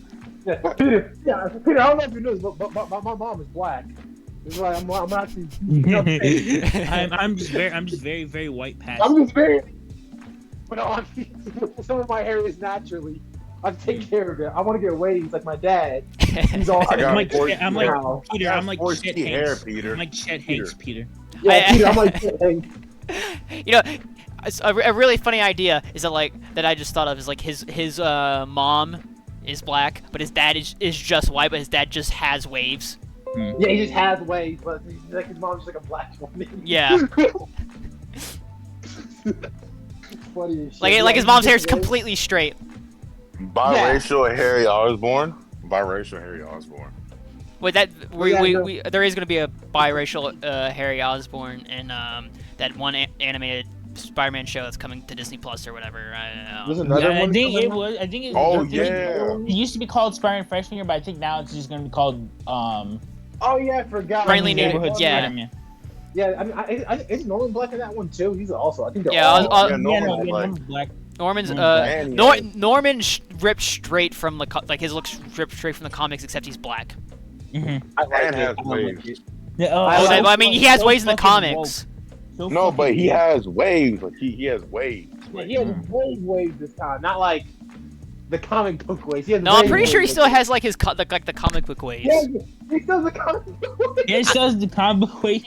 Yeah, Peter, I don't know if you knew this, but my mom is black. It's like I'm actually. You know what I'm saying? I'm just very very white passed. I'm just very. But honestly, some of my hair is naturally. I take care of it. I want to get waves like my dad. He's all. I got I'm like Peter, I'm like Chet hair, Hanks. Peter. I'm like Chet Hanks, Peter. Yeah, Peter, I'm like Chet Hanks. You know, a really funny idea is that I just thought of is like his mom is black, but his dad is just white, but his dad just has waves. Yeah, he just has waves, but like his mom's like a black woman. Yeah. Funny as shit. Like his mom's hair is completely straight. Biracial Harry Osborn. Biracial Harry Osborn. Wait, that no. there is going to be a biracial Harry Osborn in that one animated Spider-Man show that's coming to Disney Plus or whatever. I There's don't know. another I one. think coming it out? was. I think it. Oh, it yeah. used to be called Spider-Man Freshman Year, but I think now it's just going to be called Oh yeah, I forgot. Friendly Neighborhood yeah. Spider-Man. Yeah, I mean, is Nolan black in that one too? He's also. I think they're Yeah, all. I'll- Yeah, Norman's black. Norman's black. Norman's Man, Norman ripped straight from like his looks ripped straight from the comics, except he's black. Mm-hmm. I like Man it. has I like waves. it. Yeah, I mean, he has waves in the fucking comics. woke. No, but he has waves. Like he has waves. Yeah, he has waves this time, not like the comic book waves. He has No, I'm wave pretty sure he waves. still has like his the comic book waves. Yeah, he still has the comic book waves. Yeah, it says the comic book way.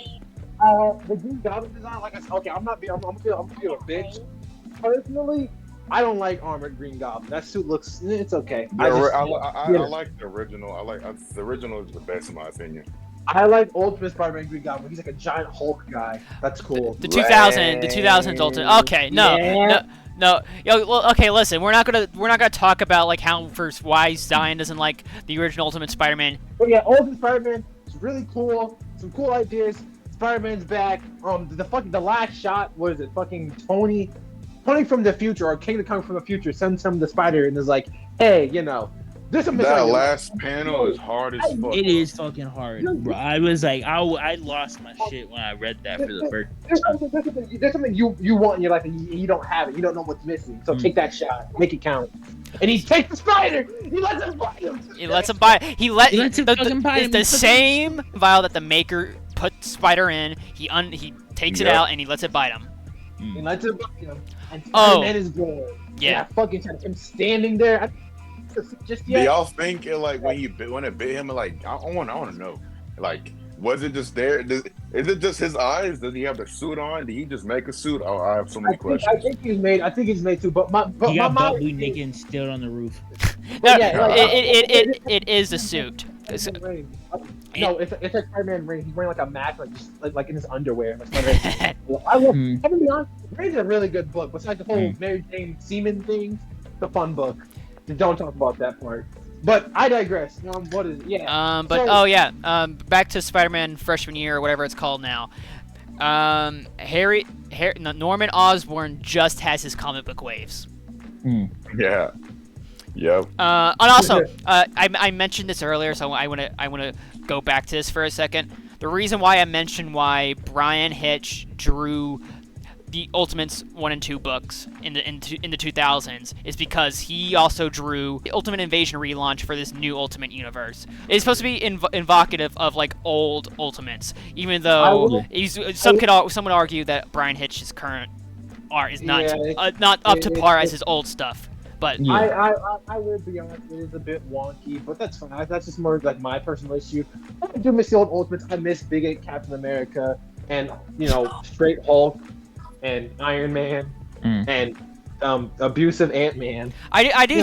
The Green Goblin design, like I said, okay, I'm gonna be a bitch. Personally, I don't like armored Green Goblin. That suit looks, it's okay. I like the original. The original is the best in my opinion. I like Ultimate Spider-Man Green Goblin. He's like a giant Hulk guy. That's cool. The 2000s Ultimate. Okay, no. Yo, well, okay, listen. We're not gonna talk about like why Zion doesn't like the original Ultimate Spider-Man. But yeah, Ultimate Spider-Man is really cool. Some cool ideas. Spider-Man's back. The last shot was it? Fucking Tony from the future, or King Kong from the future, sends him the spider and is like, hey, this is That last panel is hard as fuck. It is fucking hard, bro. I was like, I lost my shit when I read that for the first time. There's something you want in your life and you don't have it. You don't know what's missing. So take that shot. Make it count. And he takes the spider. He lets him bite him. He lets him buy. He lets him fucking buy him. the same vial that the maker put Spider in. He takes it out and he lets it bite him. He lets him bite him. And Oh. Spider-Man is good. Yeah. Fucking him standing there. Just Do y'all think it like when it bit him? Like I want to know. Like was it just there? Is it just his eyes? Does he have the suit on? Did he just make a suit? Oh, I have so many questions. I think he's made too. But He got my butt naked and still on the roof. No, yeah, it is a suit. No, it's like Spider-Man ring. He's wearing like a mask, like in his underwear. I love. I'm gonna be honest. Rain's a really good book. Besides the whole Mary Jane Seaman thing, it's a fun book. Don't talk about that part. But I digress. What is it? Yeah. Back to Spider-Man Freshman Year or whatever it's called now. Norman Osborn just has his comic book waves. Yeah. Yep. And also, I mentioned this earlier, so I want to go back to this for a second. The reason why I mentioned why Brian Hitch drew the Ultimates 1 and 2 books in the 2000s is because he also drew the Ultimate Invasion relaunch for this new Ultimate universe. It's supposed to be evocative of like old Ultimates, even though some would argue that Brian Hitch's current art is not up to par as his old stuff. But I will be honest, it is a bit wonky, but that's fine. That's just more like my personal issue. I do miss the old Ultimates. I miss Big Captain America and Straight Hulk and Iron Man and abusive Ant-Man. I do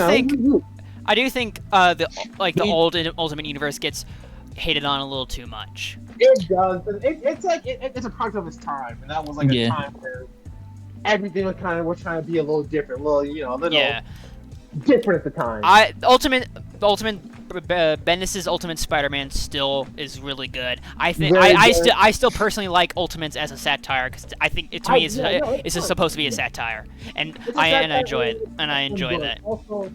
think the old Ultimate Universe gets hated on a little too much. It does. It's like it's a product of its time, and that was like a time where everything was we're trying to be a little different, a little different at the time. The Ultimate Bendis' Ultimate Spider-Man still is really good. I think Very I good. still personally like Ultimates as a satire because I think to me it's just supposed to be a satire, and It's a I satire, enjoy it, and I enjoy good. that. Also,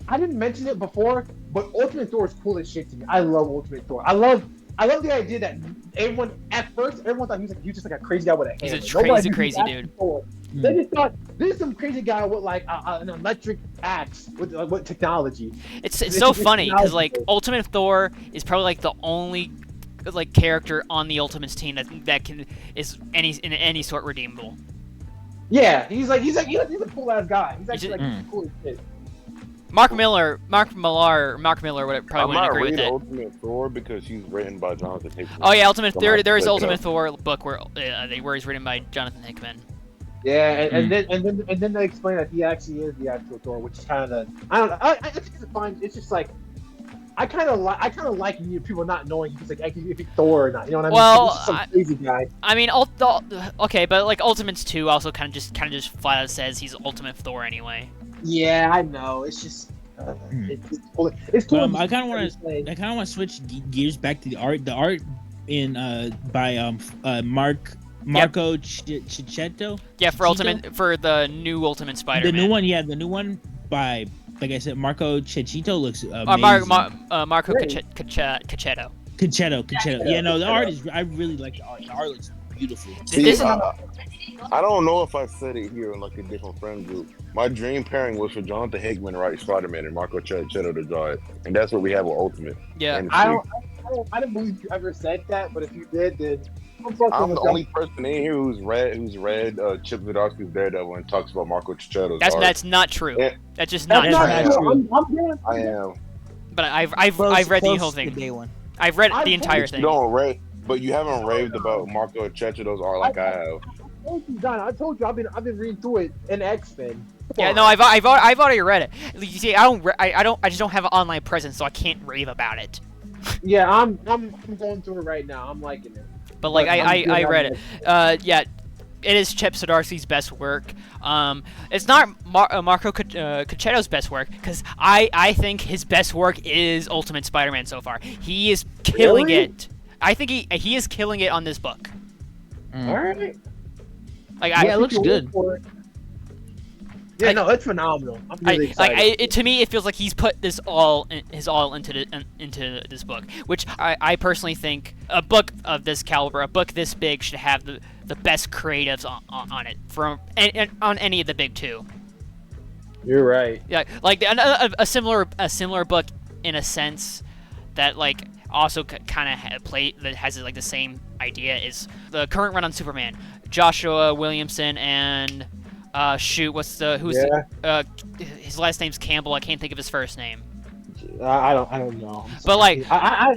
I didn't mention it before, but Ultimate Thor is cool as shit to me. I love Ultimate Thor. I love the idea that everyone thought he was just like a crazy guy with a He's hammer. a Nobody crazy knew dude. Thor. They just thought this is some crazy guy with like an electric axe with technology. It's so funny because like technology. Ultimate Thor is probably like the only like character on the Ultimates team that is in any sort redeemable. Yeah, he's a cool ass guy. He's actually just- like cool as shit. Mark Miller would probably wouldn't agree with that. Ultimate Thor because he's written by Jonathan Hickman. Oh yeah, there is Check it Ultimate out. Thor book where he's written by Jonathan Hickman. Yeah, and then they explain that he actually is the actual Thor, which is kind of I don't know. I think it's fine. It's just like I kind of like people not knowing if he's Thor or not. You know what I mean? Well, He's just some crazy guy. I mean, okay, but like Ultimates 2 also kind of just flat out says he's Ultimate Thor anyway. Yeah, I know. It's just it's cool. It's cool. I kind of want to switch gears back to the art. The art in by Marco Cicchetto. Yeah, for the new Ultimate Spider-Man. The new one, the new one by, like I said, Marco Cicchetto looks amazing. Marco Cacchetto. Cacchetto. Yeah, no, the art is. I really like the art. The art looks beautiful. This- I don't know if I said it here in like a different friend group. My dream pairing was for Jonathan Hickman to write Spider-Man and Marco Cicchetto to draw it, and that's what we have with Ultimate. Yeah. And I don't believe you ever said that, but if you did, then I'm the only person in here who's read Chip Zdarsky's Daredevil and talks about Marco Cicchetto's art. That's not true. Yeah. That's just not That's true. not true. I am. But I've read the whole thing. Day one. I've read the entire You thing. don't rave, but you haven't raved about Marco Cicchetto's art like I have. I told you I've been reading through it in X-Men. Yeah, no, I've already read it. You see, I just don't have an online presence, so I can't rave about it. Yeah, I'm going through it right now. I'm liking it. But like I'm I good read at it. Yeah, it is Chip Zdarsky's best work. It's not Marco Cacchetto's best work because I think his best work is Ultimate Spider-Man so far. He is killing Really? it. I think he is killing it on this book. All right. Like Yeah, it looks good. Yeah, no, it's phenomenal. I'm really excited. To me, it feels like he's put his all into this book, which I personally think a book of this caliber, a book this big, should have the best creatives on it from on any of the big two. You're right. Yeah, like a similar book in a sense that like also kind of that has like the same idea is the current run on Superman, Joshua Williamson and. His last name's Campbell. I can't think of his first name. I don't know. But like, I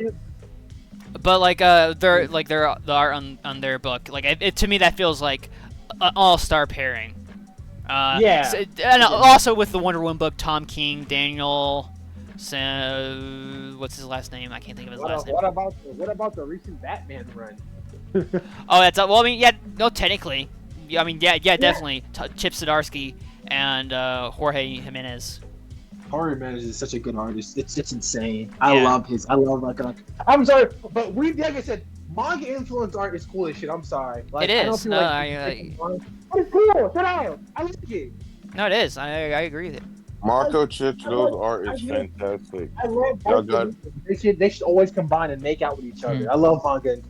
their art on their book. Like it to me that feels like an all-star pairing. Yeah. And also with the Wonder Woman book, Tom King, Daniel. What's his last name? I can't think of his last name. What about the recent Batman run? Oh, that's well. I mean, yeah, no, technically. I mean, yeah, definitely. Chip Zdarsky and Jorge Jimenez. Jorge Jimenez is such a good artist. It's insane. Yeah. I love like. I'm sorry, but like I said, manga influence art is cool as shit. I'm sorry. Like, It I know is. people No, but it's cool. Shut up. I like it. No, it is. I agree with it. Marco Cicchetto's art is fantastic. I love Y'all manga. They should always combine and make out with each other. I love manga.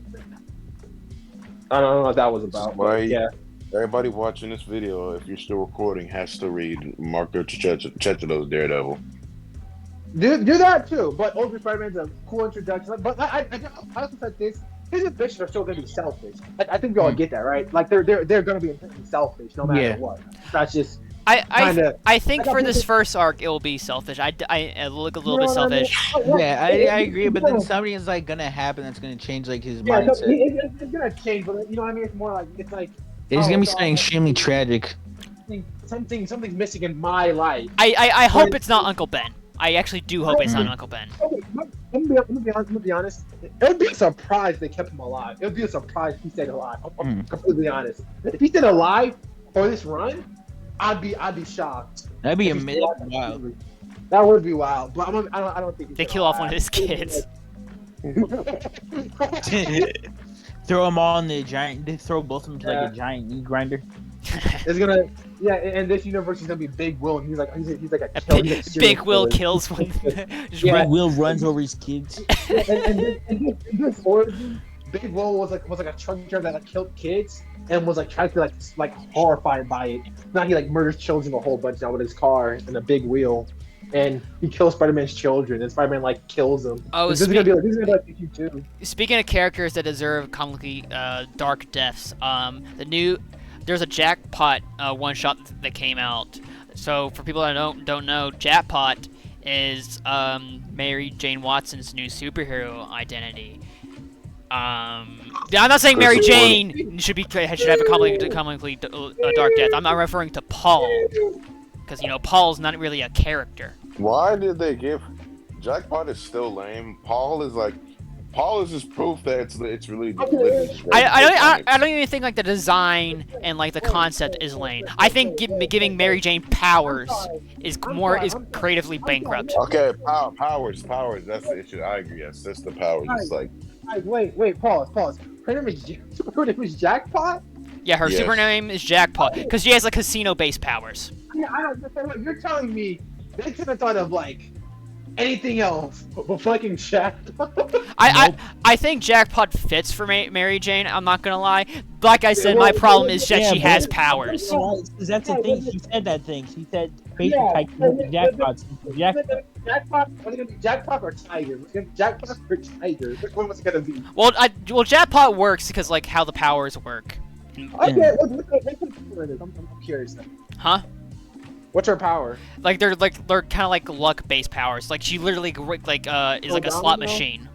I don't know what that was about. But Right. yeah. Everybody watching this video, if you're still recording, has to read Marco Cicchetto's Daredevil. Do that too. But Ultimate Spider-Man's a cool introduction. But I also said this. His ambitions are still going to be selfish. I think we all get that, right? Like they're going to be inherently selfish no matter what. That's just. I think for this first arc it will be selfish. I look a little bit selfish. Yeah, I agree, but then something is like gonna happen that's gonna change like his mindset. It's gonna change, but you know what I mean. It's more like it's Gonna be something extremely tragic. Something's missing in my life. I hope it's not Uncle Ben. I actually do hope it's not Uncle Ben. Okay, I'm gonna be honest. It would be a surprise if they kept him alive. It would be a surprise if he stayed alive. I'm completely honest. If he stayed alive for this run, I'd be shocked. That'd be amazing. Wow. That would be wild, but I don't think he's They gonna kill off one of last. his kids. Throw them all in the giant. They throw both of them to like Yeah. a giant meat grinder. It's gonna, yeah. In this universe, he's gonna be Big Will, and he's like a A killing Big serial Will killer. kills one. Just Yeah. Big Will runs over his kids. In this origin, Big Will was like a truck driver that like killed kids and was like trying to be like horrified by it. Now he like murders children a whole bunch now with his car and a big wheel, and he kills Spider-Man's children, and Spider-Man like kills them. Oh, this is gonna be like issue 2. Speaking of characters that deserve comically dark deaths, there's a Jackpot one shot that came out. So for people that don't know, Jackpot is Mary Jane Watson's new superhero identity. I'm not saying Mary Jane should have a comically dark death. I'm not referring to Paul, because Paul's not really a character. Why did they give Jackpot is still lame? Paul is just proof that it's really. I don't even think like the design and like the concept is lame. I think giving Mary Jane powers is creatively bankrupt. Okay, powers. That's the issue. I agree. Yes, that's the powers. It's like. Wait, pause. Her name is Jackpot? Yeah, her Yes. super name is Jackpot because she has like casino-based powers. Yeah, I don't. You're telling me they could have thought of like anything else but fucking Jackpot. I think Jackpot fits for Mary Jane. I'm not gonna lie. Like I said, my problem is that she has powers. Because that's the thing. She said that thing. She said basically Jackpot. Jackpot. Was it gonna be Jackpot or Tiger? Was it gonna be Jackpot or Tiger? Which one was it gonna be? Well, Jackpot works because like how the powers work. Okay, I'm curious now. Huh? What's her power? Like they're kind of like luck-based powers. Like she literally is like a slot machine.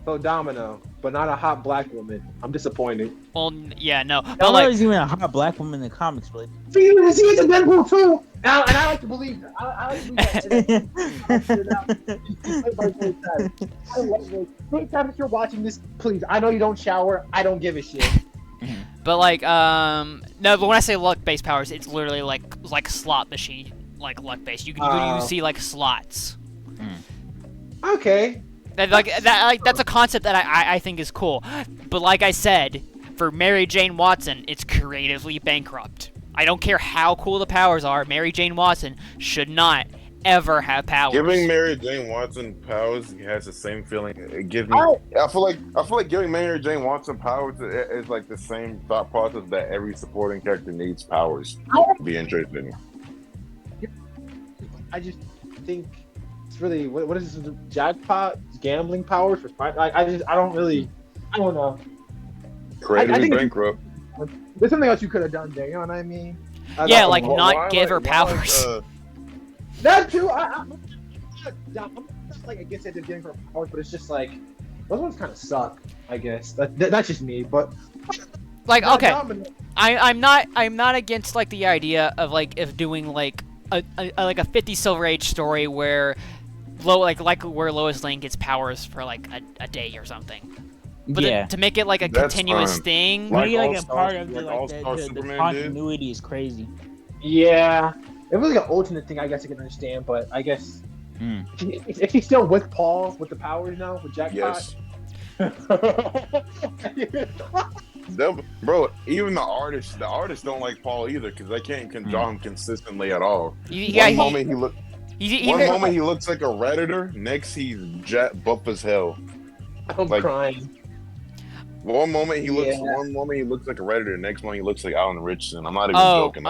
So Domino, but not a hot black woman. I'm disappointed. Well, yeah, no, but Domino like is even a hot black woman in the comics, but See, it's a Deadpool too. And I like to believe that. I like to believe that. I love it. Anytime if you're watching this, please. I know you don't shower. I don't give a shit. But like no, but when I say luck-based powers, it's literally like slot machine, like luck-based. You see like slots. Okay. That's a concept that I think is cool. But like I said, for Mary Jane Watson, it's creatively bankrupt. I don't care how cool the powers are. Mary Jane Watson should not ever have powers. Giving Mary Jane Watson powers has the same feeling. It gives me. I feel like giving Mary Jane Watson powers is like the same thought process that every supporting character needs powers to be interesting. I just think it's really what is this Jackpot gambling powers for Spider? I don't know. Creatively think bankrupt. There's something else you could have done there. You know what I mean? Yeah, Why- like why- not why, give her why, powers. That too. I'm not like against it getting her powers, but it's just like those ones kind of suck. I guess that's just me. But Like okay, Domino. I'm not against like the idea of doing like a 50 Silver Age story where where Lois Lane gets powers for like a day or something. But yeah. to make it like a That's continuous fine. thing. Like Like a All-Star- part of like the All-Star the Superman continuity is crazy. Yeah, if it was like an alternate thing, I guess I can understand. But I guess if he's still with Paul with the powers now with Jackpot. Yes. Bro, even the artists don't like Paul either because they can't draw him consistently at all. One moment he looks like a Redditor, next he's buff as hell. I'm crying. One moment he looks like a Redditor, next moment he looks like Alan Richardson. I'm not even joking.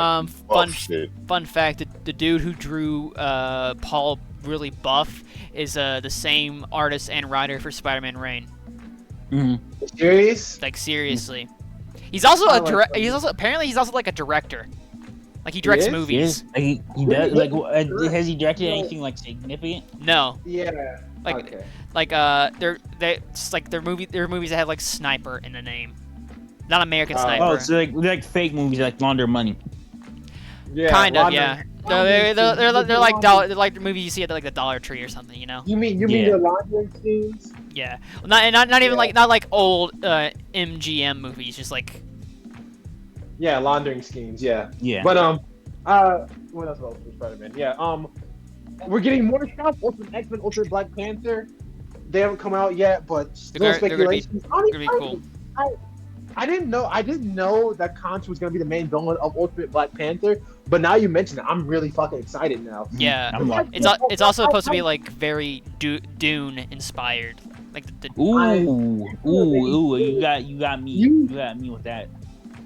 Fun fact: the dude who drew Paul really buff is the same artist and writer for Spider-Man Reign. Serious? Like seriously, he's also He's also like a director. Like he directs movies. Like, he does. Like, has he directed anything like significant? No. Yeah. Like, okay. like they're movies that have like Sniper in the name, not American Sniper. Oh, so like fake movies like Launder Money. Yeah. Kind of, yeah. No, they're like the movies you see at like the Dollar Tree or something, you know? You mean the laundering schemes? Yeah. Not even not like old MGM movies, just like. Yeah, laundering schemes. Yeah. Yeah. But what else about Spider-Man? Yeah. We're getting more stuff. Ultimate X-Men, Ultimate Black Panther. They haven't come out yet, but They're still gonna be speculations. cool. I didn't know that Conch was gonna be the main villain of Ultimate Black Panther, but now you mention it, I'm really fucking excited now. Yeah, I'm like, it's also supposed to be like very Dune inspired. Like the ooh, you got me with that.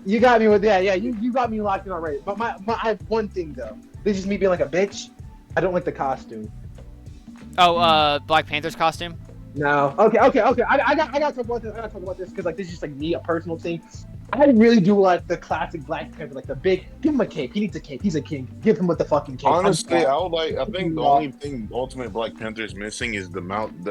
You got me with that. Yeah, you got me locked in already. But I have one thing though. This is me being like a bitch. I don't like the costume. Black Panther's costume. No. Okay. I gotta talk about this. I gotta talk about this because like this is just like me, a personal thing. I really do like the classic Black Panther, like the big. Give him a cape. He needs a cape. He's a king. Give him with the fucking cape. Honestly, I think the only thing Ultimate Black Panther is missing is the mount.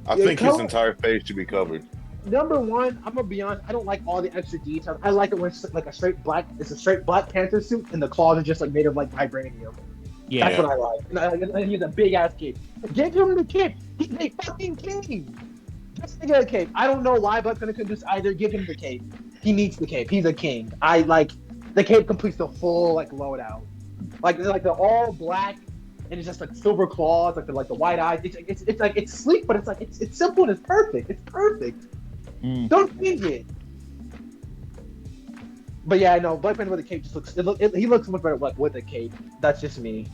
I think his entire face should be covered. Number one, I'm gonna be honest. I don't like all the extra details. I like it when it's like a straight black. It's a straight Black Panther suit, and the claws are just like made of like vibranium. Yeah. That's what I like. And he has a big ass cape. Give him the cape. He's a fucking king. Just get a cape. I don't know why Black Panther couldn't just either give him the cape. He needs the cape. He's a king. I like the cape completes the full like loadout. Like the all black and it's just like silver claws, like the white eyes. It's like it's sleek, but it's like it's simple and it's perfect. It's perfect. Don't change it. But yeah, I know Black Panther with a cape just looks. He looks much better like with a cape. That's just me.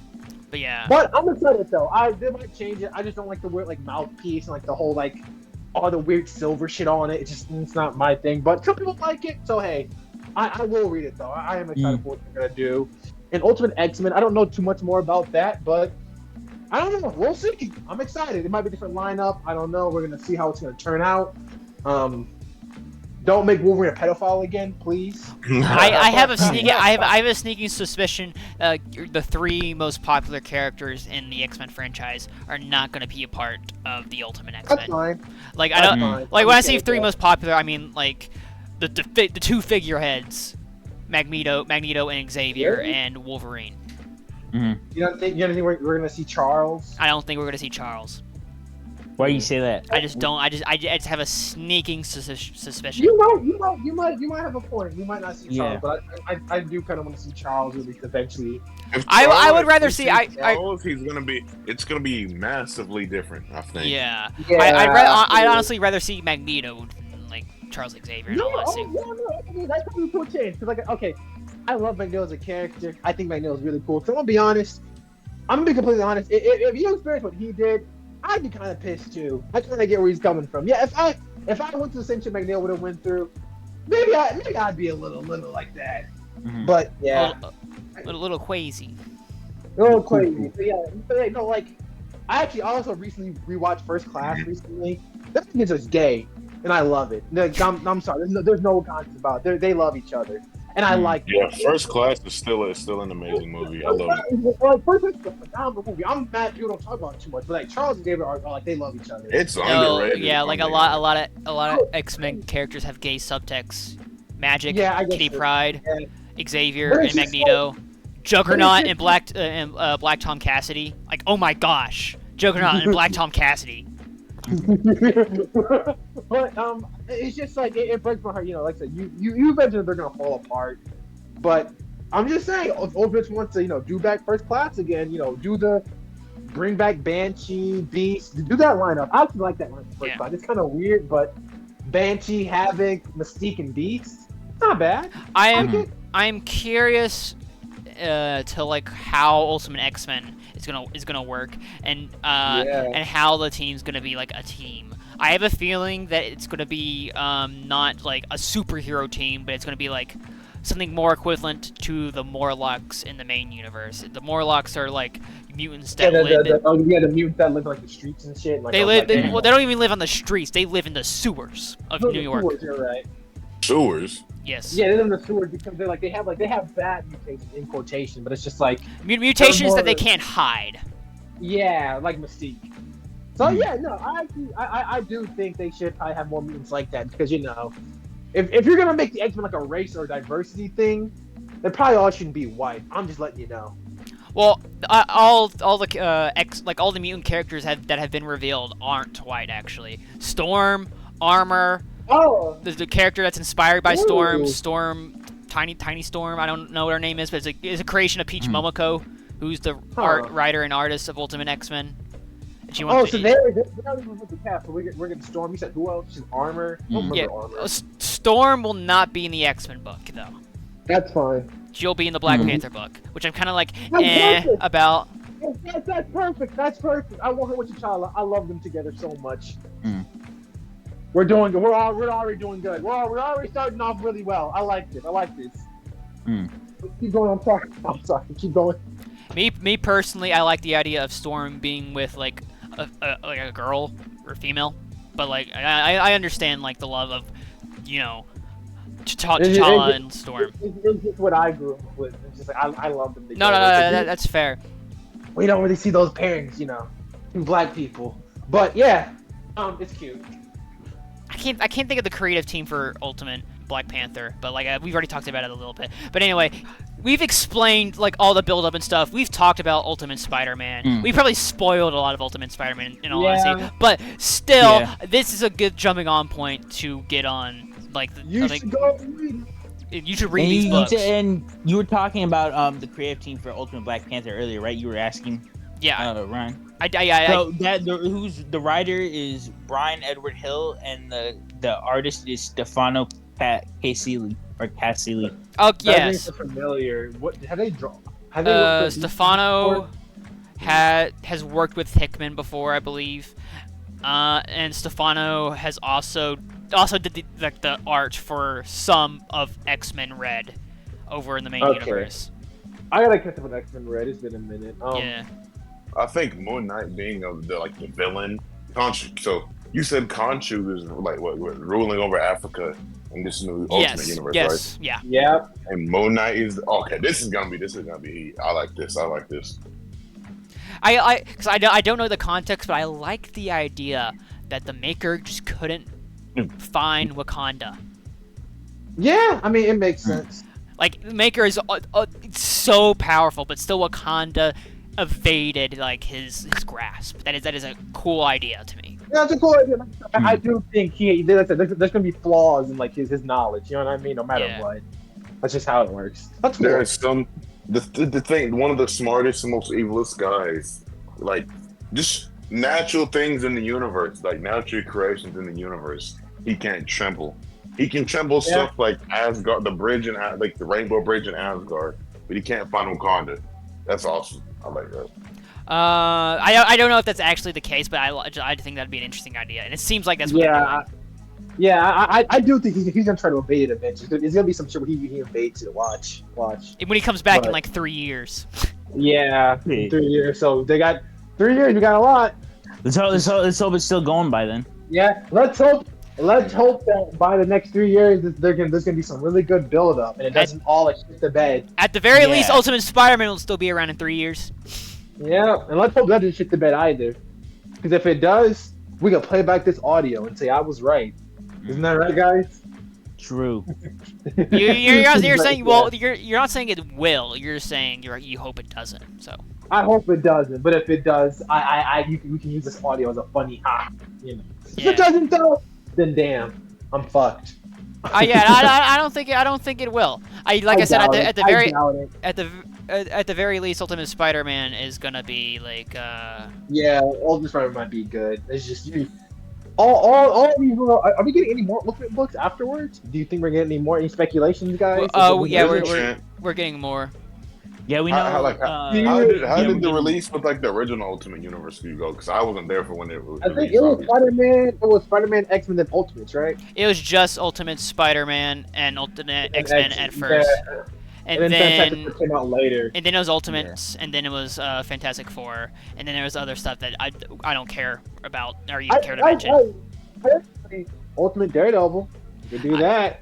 But yeah. But I'm excited though. They might change it. I just don't like the weird like mouthpiece and like the whole like all the weird silver shit on it. It's not my thing. But some people like it, so hey, I will read it though. I am excited for what they're gonna do. And Ultimate X-Men, I don't know too much more about that, but I don't know. We'll see. I'm excited. It might be a different lineup. I don't know. We're gonna see how it's gonna turn out. Don't make Wolverine a pedophile again, please. I have a sneaking suspicion the three most popular characters in the X-Men franchise are not going to be a part of the Ultimate X-Men. That's fine. Like I don't like when I say three most popular, I mean like the two figureheads, Magneto and Xavier and Wolverine. You don't think we're gonna see Charles? I don't think we're going to see Charles. Why do you say that? I just don't. I just have a sneaking suspicion. You might have a point. We might not see Charles, but I do kind of want to see Charles at least eventually. I would rather see. Charles, it's gonna be massively different. I think. Yeah. I'd honestly rather see Magneto than like Charles Xavier. No, that's a really cool change. Cause like, okay, I love Magneto as a character. I think Magneto's really cool. So I'm gonna be honest. I'm gonna be completely honest. If you experience what he did, I'd be kind of pissed too. I kind of get where he's coming from. Yeah, if I went through the same shit Magneto would have went through, maybe I'd be a little like that. But yeah, a little crazy. A little crazy. But no, like I actually also recently rewatched First Class recently. That thing is just gay, and I love it. Like, I'm sorry, there's no conscience about it. They love each other. And I like First Class is still an amazing movie. I love it. Like, First Class is a phenomenal movie. I'm mad people don't talk about it too much, but like Charles and David are like they love each other. It's underrated. Yeah, like a lot of X-Men characters have gay subtexts. Magic, Kitty Pryde, Xavier and Magneto, Juggernaut and Black Tom Cassidy. Like, oh my gosh, Juggernaut and Black Tom Cassidy. But it's just like it breaks my heart. You know, like I said, you mentioned they're gonna fall apart, but I'm just saying, if Ultimate wants to do back First Class again, bring back Banshee, Beast, do that lineup. I actually like that lineup First Class. It's kind of weird, but Banshee, Havoc, Mystique, and Beast, not bad. I'm curious to like how Ultimate X-Men is gonna work and how the team's gonna be like a team. I have a feeling that it's gonna be not like a superhero team, but it's gonna be like something more equivalent to the Morlocks in the main universe. The Morlocks are like mutants that live. The mutants that live like the streets and shit. Like, they don't even live on the streets. They live in the sewers of New York. Sewers, you're right. Sewers. Yes. Yeah, they live in the sewers because they have bad mutations in quotation, but it's just like mutations that they can't hide. Yeah, like Mystique. So yeah, no, I do think they should probably have more mutants like that because if you're gonna make the X-Men like a race or diversity thing, they probably all shouldn't be white. I'm just letting you know. Well, all the mutant characters that have been revealed aren't white actually. Storm, Armor. Oh, There's the character that's inspired by Storm, Tiny Storm. I don't know what her name is, but it's a creation of Peach Momoko. who's the Huh. writer and artist of Ultimate X-Men. And she Oh, wants so to, they're not even with the cast. So we're getting Storm. You said who else? She's Armor. I don't yeah, remember Armor. Storm will not be in the X-Men book though. That's fine. She'll be in the Black Panther book, which I'm kind of like That's perfect. about. That's perfect. That's perfect. I want her with T'Challa. I love them together so much. We're doing good. We're already doing good. We're already starting off really well. I like this. Keep going. I'm sorry. Keep going. Me personally, I like the idea of Storm being with like a girl or female, but like I understand like the love of, you know, T'Challa and Storm. It's just what I grew up with. It's just like I love them together. No, that's fair. We don't really see those pairings, you know, in black people. But yeah, it's cute. I can't think of the creative team for Ultimate Black Panther, but like we've already talked about it a little bit. But anyway, we've explained like all the build up and stuff. We've talked about Ultimate Spider-Man. We probably spoiled a lot of Ultimate Spider-Man in all honesty. But still, this is a good jumping on point to get on. Like You should go read it. You should read these books. And you were talking about the creative team for Ultimate Black Panther earlier, right? You were asking. Yeah. Ryan. So who's the writer is Brian Edward Hill, and the artist is Stefano Caselli or Caselli. Oh That yes. name's familiar. What have they drawn? Have they worked with Stefano has worked with Hickman before, I believe, and Stefano has also did the art for some of X-Men Red over in the main universe. I gotta catch up with X-Men Red. It's been a minute. Yeah. I think Moon Knight being the villain. Khonshu. So you said Khonshu is like what ruling over Africa in this new Ultimate Universe, right? Yeah. Yeah. And Moon Knight is okay. This is gonna be heat. I like this. Because I don't know the context, but I like the idea that the Maker just couldn't find Wakanda. Yeah, I mean it makes sense. Like the Maker is so powerful, but still Wakanda evaded like his grasp. That is a cool idea to me. Yeah, that's a cool idea. I do think there's gonna be flaws in like his knowledge. You know what I mean? No matter what. That's just how it works. That's cool. There's the thing. One of the smartest and most evilest guys, like just natural things in the universe, like natural creations in the universe. He can't tremble. He can tremble stuff like Asgard, the bridge and like the Rainbow Bridge in Asgard, but he can't find Wakanda. That's awesome. I like that. I don't know if that's actually the case, but I think that'd be an interesting idea, and it seems like that's what they're doing. I do think he's gonna try to evade it eventually. There's gonna be some shit where he evades it. Watch. When he comes back in like 3 years. Yeah, 3 years. So they got 3 years. We got a lot. Let's hope it's still going by then. Yeah, let's hope that by the next 3 years, there's gonna be some really good build up, and it doesn't all like hit the bed. At the very least, Ultimate Spider-Man will still be around in 3 years. Yeah, and let's hope that doesn't shit the bed either, because if it does, we can play back this audio and say I was right. Isn't that right, guys? True. You're saying you're not saying it will. You're saying you hope it doesn't. So I hope it doesn't, but if it does, we can use this audio as a funny you know. If it doesn't though, then damn, I'm fucked. I don't think it will. I said at the very least, Ultimate Spider-Man is gonna be like. Yeah, Ultimate Spider-Man might be good. It's just all these. Are we getting any more Ultimate books afterwards? Do you think we're getting any speculations, guys? We're getting more. Yeah, we know. How did the release with like the original Ultimate Universe go? Because I wasn't there for when it was. I think it was Spider-Man. It was Spider-Man, X-Men, then Ultimates, right? It was just Ultimate Spider-Man and Ultimate X-Men at first, and then Fantastic Four came out later. And then it was Ultimates, and then it was Fantastic Four, and then there was other stuff that I don't care about or even care to mention. Ultimate Daredevil, you could do that.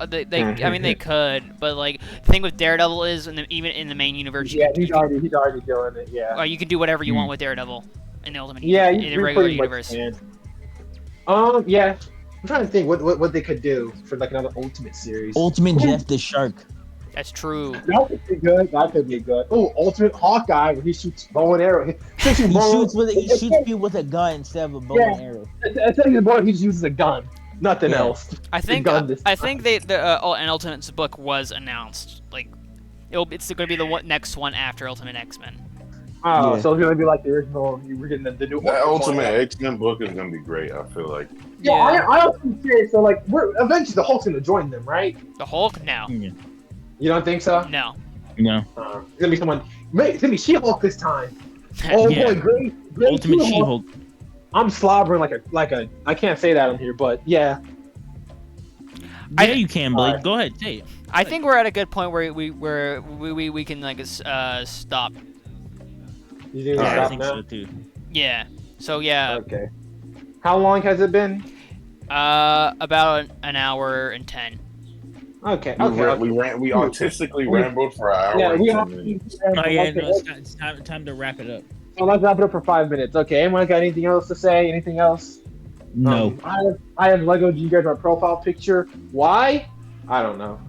They could, but like the thing with Daredevil is, even in the main universe, he's already doing it. Yeah, you can do whatever you want with Daredevil in the Ultimate, in the regular universe. Yeah. I'm trying to think what they could do for like another Ultimate series. Ultimate Jeff the Shark. That's true. That could be good. Oh, Ultimate Hawkeye, where he shoots bow and arrow. He shoots people with a gun instead of a bow and arrow. He just uses a gun. Nothing else. I think an Ultimate's book was announced like It's gonna be the next one after Ultimate X-Men. Oh, Yeah. so it's gonna be like the original. We're getting the new That Ultimate one. X-Men book is gonna be great. I feel like. Yeah, I also curious. So like, we're eventually the Hulk's gonna join them, right? The Hulk? No, Yeah. You don't think so? no. No. It's gonna be someone. It's gonna be She-Hulk this time. Oh Yeah. boy, great Ultimate She-Hulk. I'm slobbering like a. I can't say that on here, but yeah. Yeah, you can, Blade. Alright. Go ahead, say it. I think we're at a good point where we can like stop. You think we Alright. Yeah, I stop think now? so too. Yeah. So yeah, Okay. How long has it been? about an hour and 10. Okay. We artistically rambled for an hour Yeah, and we 10 minutes. Oh yeah, Okay. no, it's time to wrap it up. So let's wrap it up for 5 minutes. Okay. Anyone got anything else to say? Anything else? No. I have Lego. Do you guys my profile picture? Why? I don't know.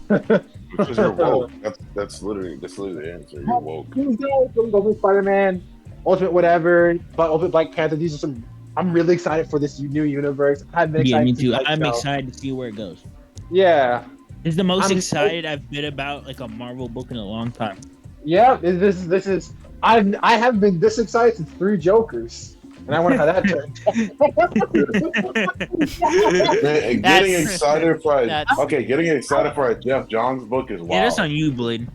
Because you're woke. That's literally the answer. You're woke. These guys, Ultimate Spider-Man, Ultimate whatever, but Ultimate Black Panther. These are some. I'm really excited for this new universe. I've been Yeah, excited. me too. since, like, I'm so- excited to see where it goes. Yeah, This is the most I'm excited I've been about like a Marvel book in a long time. yeah. This is. I haven't been this excited since 3 Jokers, and I wonder how that turned. Getting That's- excited for that's- getting excited for a Jeff Johns book is wild. Yeah, that's on you, Blade.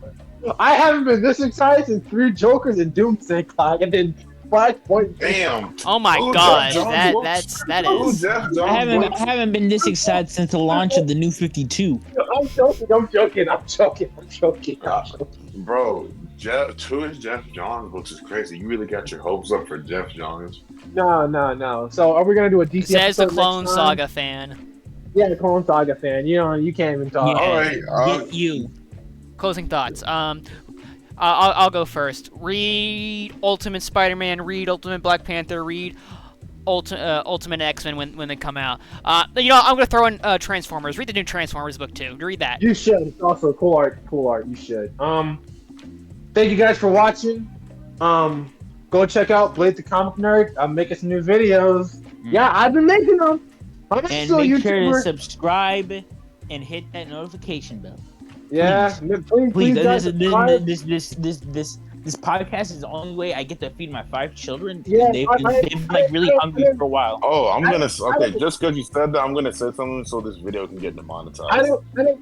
I haven't been this excited since 3 Jokers and Doomsday Clock, and then Flashpoint. Damn. Oh my Ooh, god, Jeff Johns that Ooh, is. Jeff Johns I books. haven't been this excited since the launch of the New 52. I'm joking. Bro, two of Jeff Johns books is crazy. You really got your hopes up for Jeff Johns. No. So are we gonna do a DC Says the episode Clone next time? Saga fan. Yeah, the Clone Saga fan. You can't even talk. Yeah. Alright, Get you. Closing thoughts. I'll go first. Read Ultimate Spider-Man. Read Ultimate Black Panther. Read Ultimate X-Men when they come out. I'm gonna throw in Transformers. Read the new Transformers book too. Read that. You should. It's also cool art. You should. Thank you guys for watching. Go check out Blade the Comic Nerd. I'm making some new videos. Yeah, I've been making them. I'm And still a make sure to YouTuber. subscribe and hit that notification bell. Yeah, please guys, subscribe. This podcast is the only way I get to feed my 5 children. Yeah, They've been like really hungry for a while. Oh, just because you said that, I'm gonna say something so this video can get demonetized. I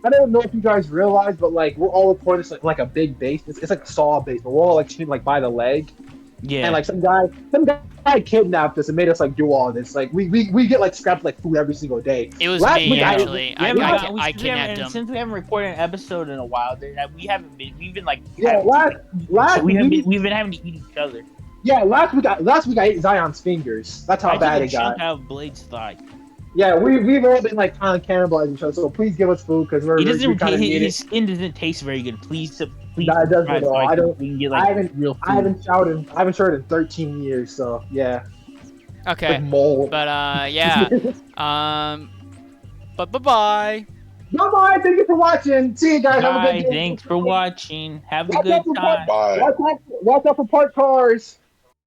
don't know if you guys realize, but like we're all recording this like a big base. It's like a saw base, but we're all like sitting like by the leg. Yeah. And like some guy kidnapped us and made us like do all this. Like we get like scrapped like food every single day. It was Last me week, actually. I kidnapped him. Since we haven't recorded an episode in a while, we've been like Yeah, last we've week, been having to eat each other. yeah, last week I ate Zion's fingers. That's how bad it got. Out of Blade's thigh. Yeah, we've all been like kind of cannibalizing each other. So please give us food because we kind of need His it. skin doesn't taste very good. Please Nah, it doesn't subscribe at all. so I don't- we can get I like haven't- real food. I haven't showered in 13 years. So yeah, Okay. like mold. But yeah. But bye. Bye. Thank you for watching. See you guys. Have a Bye. good day. Thanks for watching. Have a Watch good out for time. Bye. Watch out for parked cars.